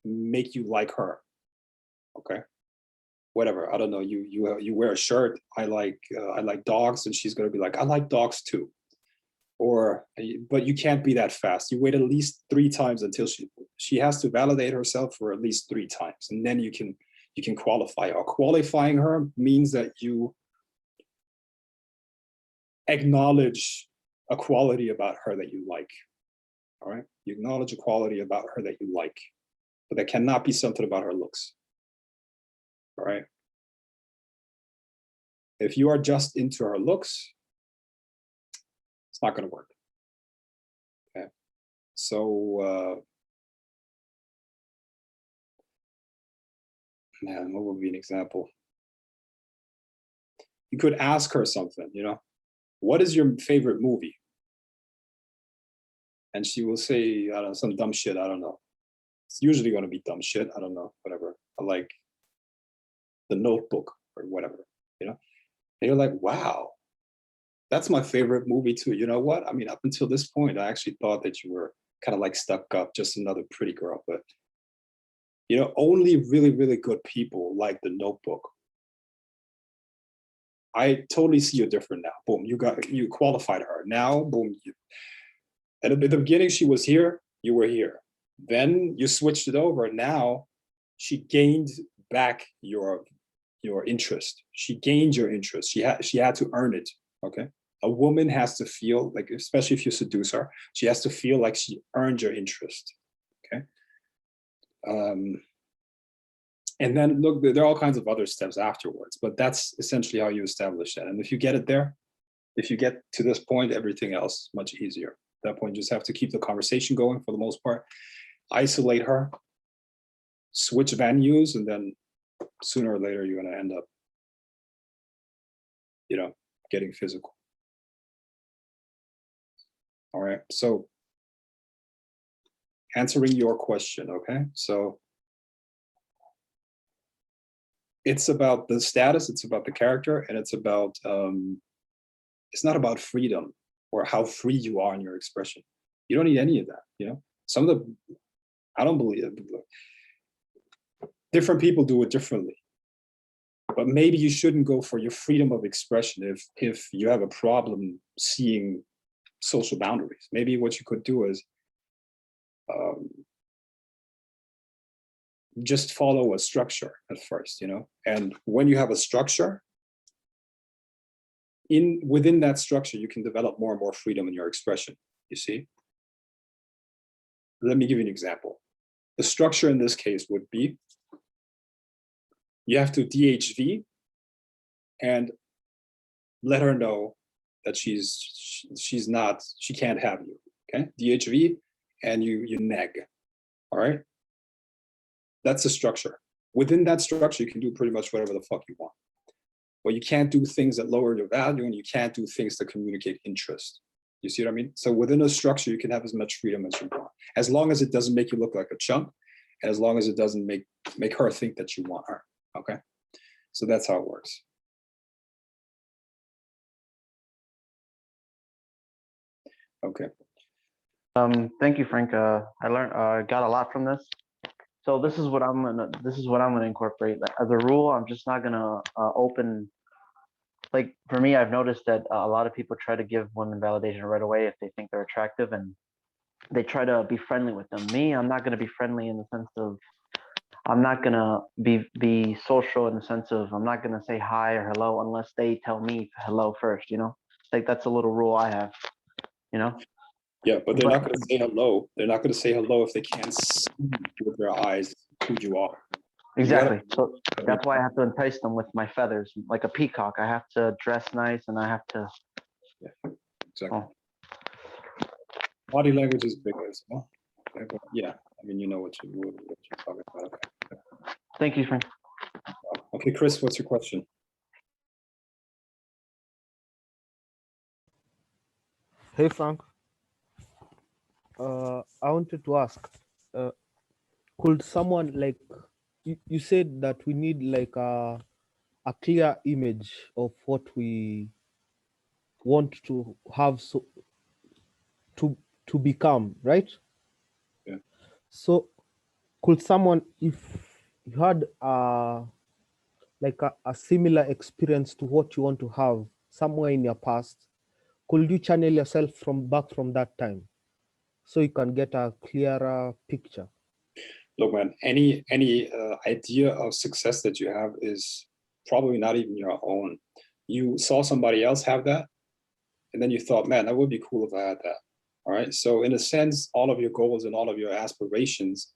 make you like her, okay? Whatever, I don't know, you wear a shirt, I like dogs, and she's going to be like, I like dogs too. Or, but you can't be that fast. You wait at least 3 times until she has to validate herself for at least 3 times, and then you can qualify her. Qualifying her means that you acknowledge a quality about her that you like. All right, you acknowledge a quality about her that you like, but that cannot be something about her looks. All right. If you are just into her looks, it's not going to work. Okay. So, man, what would be an example? You could ask her something, you know, what is your favorite movie? And she will say, I don't know, some dumb shit, I don't know. It's usually going to be dumb shit, I don't know, whatever. I like The Notebook or whatever, you know? And you're like, wow, that's my favorite movie too. You know what? I mean, up until this point, I actually thought that you were kind of like stuck up, just another pretty girl. But, you know, only really, really good people like The Notebook. I totally see you different now. Boom, you qualified her. Now, boom, at the beginning, she was here, you were here. Then you switched it over. Now she gained back your interest. She gained your interest. She had to earn it. Okay. A woman has to feel like, especially if you seduce her, she has to feel like she earned your interest. Okay. And then look, there are all kinds of other steps afterwards, but that's essentially how you establish that. And if you get it there, if you get to this point, everything else much easier. At that point, you just have to keep the conversation going for the most part, isolate her, switch venues, and then sooner or later, you're going to end up, you know, getting physical. All right. So answering your question. Okay. So it's about the status, it's about the character, and it's about, it's not about freedom or how free you are in your expression. You don't need any of that, you know? Some of the, I don't believe it. Different people do it differently. But maybe you shouldn't go for your freedom of expression if you have a problem seeing social boundaries. Maybe what you could do is just follow a structure at first, you know? And when you have a structure, within that structure, you can develop more and more freedom in your expression, you see? Let me give you an example. The structure in this case would be, you have to DHV and let her know that she can't have you, okay? DHV and you neg, all right? That's the structure. Within that structure, you can do pretty much whatever the fuck you want. But you can't do things that lower your value, and you can't do things that communicate interest. You see what I mean? So within a structure, you can have as much freedom as you want, as long as it doesn't make you look like a chump, and as long as it doesn't make her think that you want her, okay? So that's how it works. Okay. Thank you, Frank. I got a lot from this. So this is what I'm gonna incorporate. As a rule, I'm just not gonna open. Like for me, I've noticed that a lot of people try to give women validation right away if they think they're attractive, and they try to be friendly with them. Me, I'm not gonna be friendly in the sense of, I'm not gonna be social in the sense of, I'm not gonna say hi or hello unless they tell me hello first. You know, like that's a little rule I have. You know. Yeah, but they're not going to say hello. They're not going to say hello if they can't see with their eyes who you are. Exactly. So that's why I have to entice them with my feathers, like a peacock. I have to dress nice and I have to. Exactly. Oh. Body language is big as well. Okay, but yeah, I mean, you know what you're talking about. Okay. Thank you, Frank. Okay, Chris, what's your question? Hey Frank, I wanted to ask, could someone like you said that we need like a clear image of what we want to have so to become, right? Yeah. So could someone, if you had like a similar experience to what you want to have somewhere in your past, could you channel yourself back from that time so you can get a clearer picture? Look, man, any idea of success that you have is probably not even your own. You saw somebody else have that, and then you thought, man, that would be cool if I had that. All right. So in a sense, all of your goals and all of your aspirations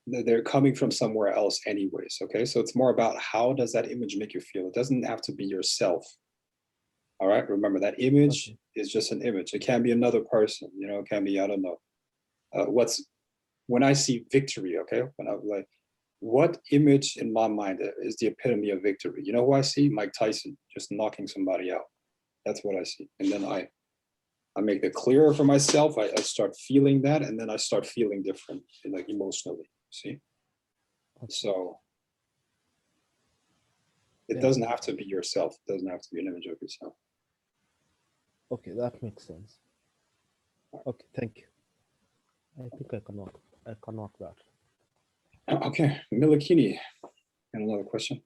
they're coming from somewhere else anyways. Okay. So it's more about how does that image make you feel? It doesn't have to be yourself. All right. Remember that image is just an image. It can be another person, you know, it can be, I don't know. When I see victory, okay, when I'm like, what image in my mind is the epitome of victory? You know who I see? Mike Tyson just knocking somebody out. That's what I see. And then I make it clearer for myself. I start feeling that, and then I start feeling different, like emotionally. See? So it doesn't have to be yourself. It doesn't have to be an image of yourself. Okay, that makes sense. Okay, thank you. I think I can work that. Okay, Milakini, and another question.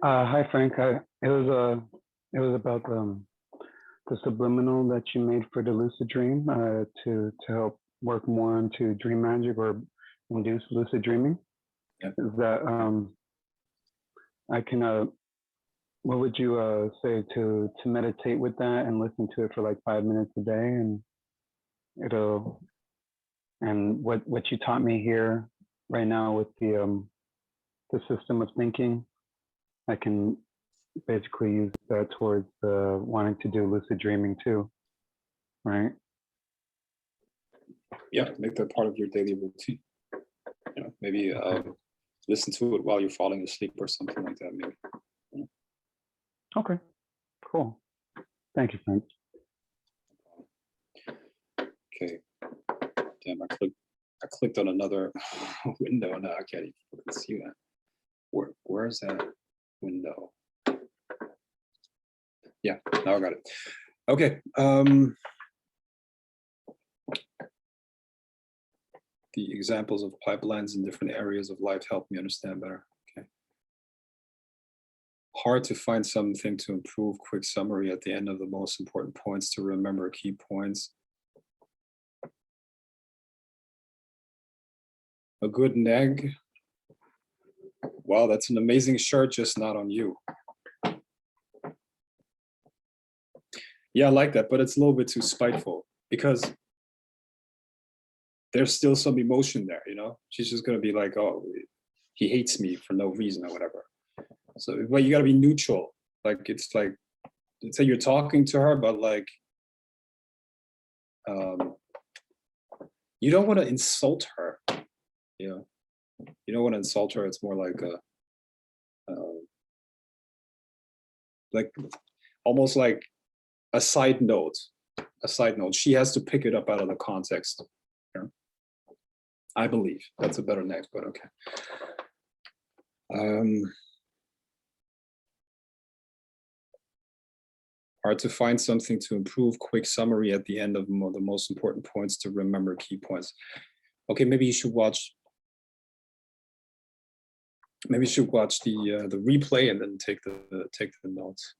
Hi, Frank. It was about the subliminal that you made for the lucid dream to help work more into dream magic or induce lucid dreaming. Yep. Is that I can what would you say to meditate with that and listen to it for like 5 minutes a day, and it'll and what you taught me here right now with the system of thinking, I can basically use that towards wanting to do lucid dreaming too, right? Yeah, make that part of your daily routine. You know, maybe listen to it while you're falling asleep or something like that, maybe. Okay, cool. Thank you, Frank. Okay. Damn, I clicked on another window. Now I can't even see that. Where is that window? Yeah, now I got it. Okay. The examples of pipelines in different areas of life help me understand better. Okay. Hard to find something to improve. Quick summary at the end of the most important points to remember key points. A good neg. Wow, that's an amazing shirt, just not on you. Yeah, I like that, but it's a little bit too spiteful because there's still some emotion there, you know? She's just gonna be like, oh, he hates me for no reason or whatever. So, but you gotta be neutral. Like, it's like, let's say you're talking to her, but like, you don't wanna insult her, you know? You don't wanna insult her, it's more like almost like a side note. She has to pick it up out of the context. You know? I believe that's a better next, but okay. Hard to find something to improve. Quick summary at the end of the most important points to remember key points. Okay, maybe you should watch. Maybe you should watch the replay and then take the notes.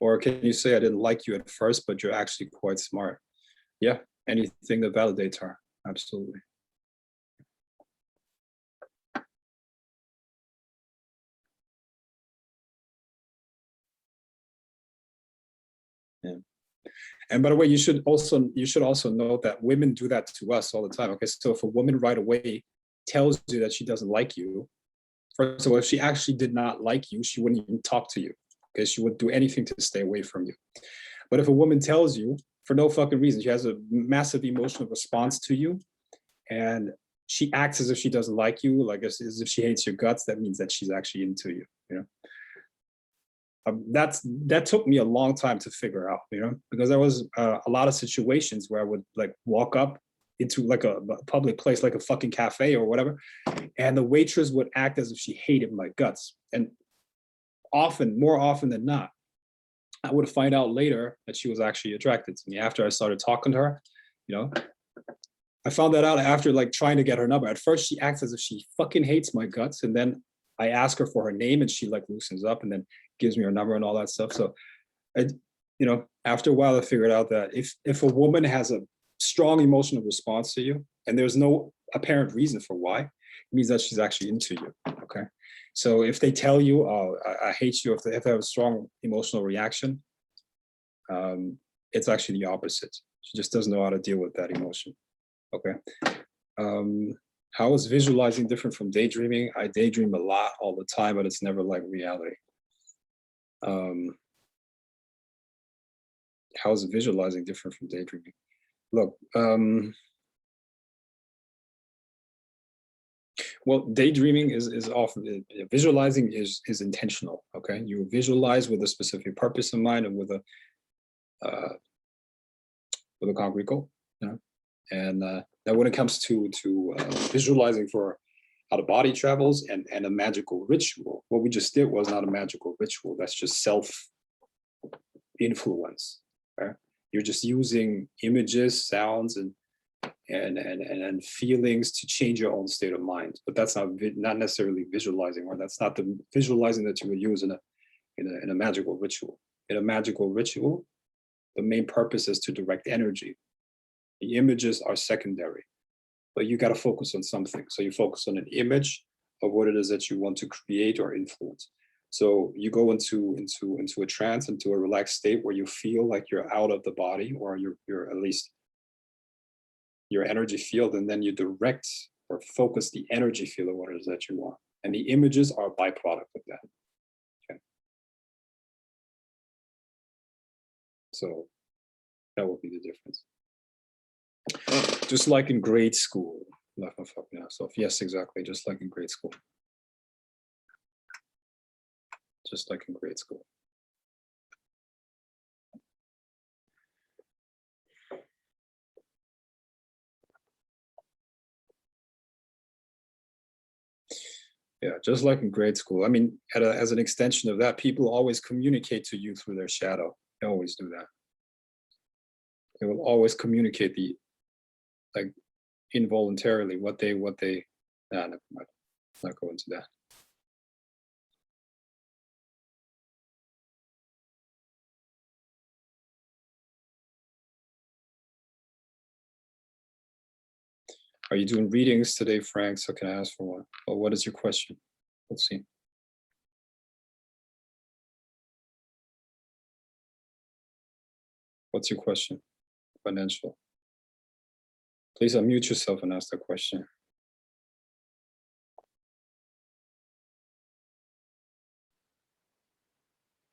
Or can you say I didn't like you at first, but you're actually quite smart? Yeah, anything that validates her, absolutely. And by the way, you should also note that women do that to us all the time. Okay, so if a woman right away tells you that she doesn't like you, first of all, if she actually did not like you, she wouldn't even talk to you. Okay, she would do anything to stay away from you. But if a woman tells you for no fucking reason, she has a massive emotional response to you, and she acts as if she doesn't like you, like as if she hates your guts, that means that she's actually into you. You know, that took me a long time to figure out. You know, because there was a lot of situations where I would like walk up into like a public place, like a fucking cafe or whatever, and the waitress would act as if she hated my guts. And more often than not, I would find out later that she was actually attracted to me after I started talking to her. You know, I found that out after like trying to get her number. At first, she acts as if she fucking hates my guts, and then I ask her for her name, and she like loosens up and then gives me her number and all that stuff. So, after a while, I figured out that if a woman has a strong emotional response to you, and there's no apparent reason for why, it means that she's actually into you. Okay. So if they tell you, "Oh, I hate you," if they have a strong emotional reaction, it's actually the opposite. She just doesn't know how to deal with that emotion. Okay. How is visualizing different from daydreaming? I daydream a lot all the time, but it's never like reality. How is visualizing different from daydreaming? Look, well, daydreaming is often, visualizing is intentional. Okay, you visualize with a specific purpose in mind and with a concrete goal. You know? And now when it comes to visualizing for how the body travels and a magical ritual, what we just did was not a magical ritual. That's just self-influence. Right? You're just using images, sounds, and feelings to change your own state of mind. But that's not necessarily visualizing, or that's not the visualizing that you would use in a magical ritual. In a magical ritual, the main purpose is to direct energy. The images are secondary, but you got to focus on something. So you focus on an image of what it is that you want to create or influence. So you go into a trance, into a relaxed state where you feel like you're out of the body, or you're at least your energy field, and then you direct or focus the energy field of what it is that you want. And the images are a byproduct of that. Okay. So that would be the difference. Just like in grade school. So yes, exactly, just like in grade school. Just like in grade school. Yeah, just like in grade school. I mean, as an extension of that, people always communicate to you through their shadow. They always do that. They will always communicate like involuntarily what they never mind. Not go into that. Are you doing readings today, Frank? So can I ask for one? Well, what is your question? Let's see. What's your question? Financial. Please unmute yourself and ask that question.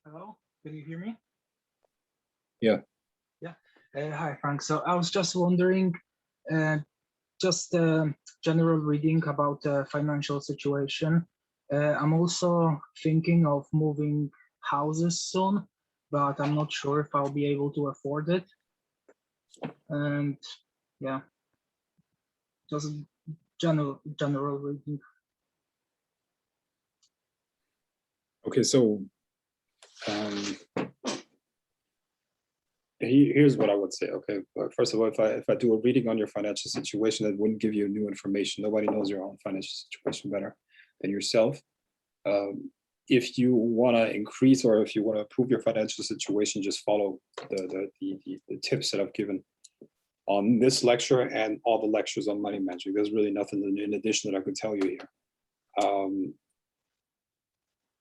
Hello, can you hear me? Yeah. Yeah. Hi, Frank. So I was just wondering, just a general reading about the financial situation. I'm also thinking of moving houses soon, but I'm not sure if I'll be able to afford it. And yeah, just general reading. Okay, so here's what I would say. Okay, first of all, if I do a reading on your financial situation, that wouldn't give you new information. Nobody knows your own financial situation better than yourself. If you want to increase, or if you want to improve your financial situation, just follow the tips that I've given on this lecture and all the lectures on money magic. There's really nothing in addition that I could tell you here.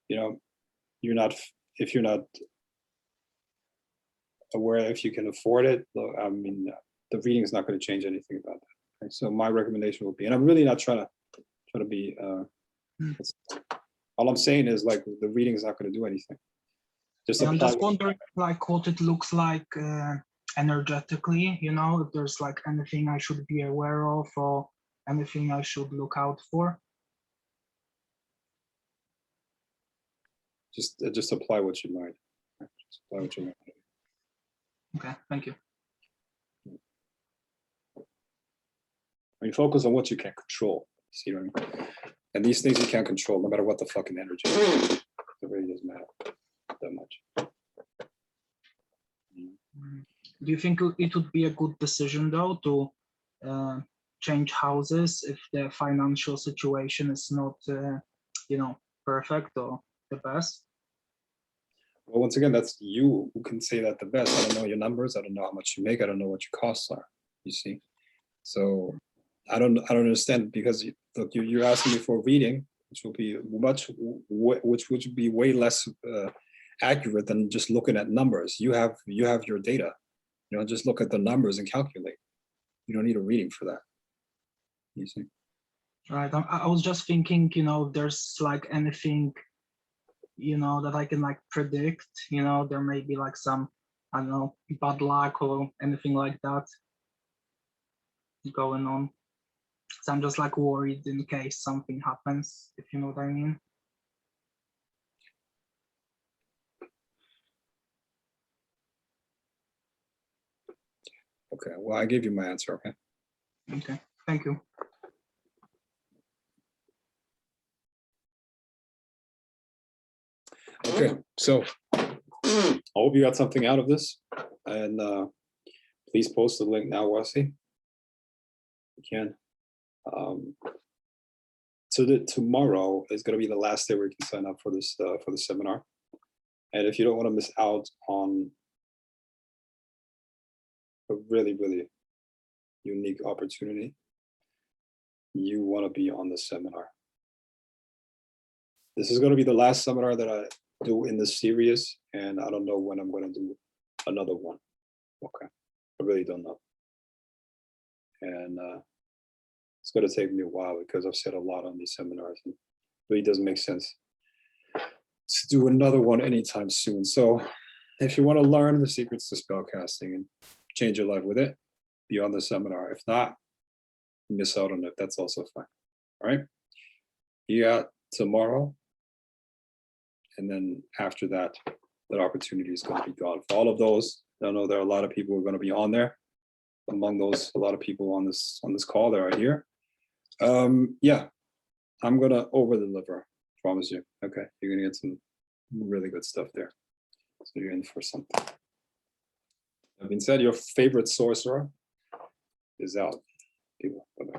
You know, if you're not aware if you can afford it. I mean, the reading is not going to change anything about that. Okay? So my recommendation would be, and I'm really not trying to be. All I'm saying is like the reading is not going to do anything. Just I'm apply. just wondering, like, what it looks like energetically. You know, if there's like anything I should be aware of or anything I should look out for. Just apply what you might. Just apply what you might. Okay, thank you. I mean, focus on what you can control. See what I mean? And these things you can't control, no matter what the fucking energy is. It really doesn't matter that much. Do you think it would be a good decision though to change houses if the financial situation is not, you know, perfect or the best? Well, once again, that's you who can say that the best. I don't know your numbers. I don't know how much you make. I don't know what your costs are. You see, so I don't understand, because look, you're asking me for a reading, which will be which would be way less accurate than just looking at numbers. You have your data. You know, just look at the numbers and calculate. You don't need a reading for that. You see. Right. I was just thinking, you know, if there's like anything, you know, that I can like predict, you know, there may be like some, I don't know, bad luck or anything like that going on. So I'm just like worried in case something happens, if you know what I mean. Okay. Well, I gave you my answer. Okay. Okay. Thank you. Okay. So I hope you got something out of this, and please post the link now, Wasi. You can. So that tomorrow is going to be the last day where you can sign up for this for the seminar, and if you don't want to miss out on a really unique opportunity, you want to be on the seminar. This is going to be the last seminar that I do in this series, and I don't know when I'm going to do another one. Okay, I really don't know, and it's going to take me a while because I've said a lot on these seminars, and it really doesn't make sense to do another one anytime soon. So if you want to learn the secrets to spellcasting and change your life with it, be on the seminar. If not, miss out on it. That's also fine. All right. You got tomorrow, and then after that, that opportunity is going to be gone. For all of those, I know there are a lot of people who are going to be on there. Among those, a lot of people on this call that are here. Yeah, I'm gonna over deliver. Promise you. Okay, you're gonna get some really good stuff there. So you're in for something. That being said, your favorite sorcerer is out. People, bye-bye.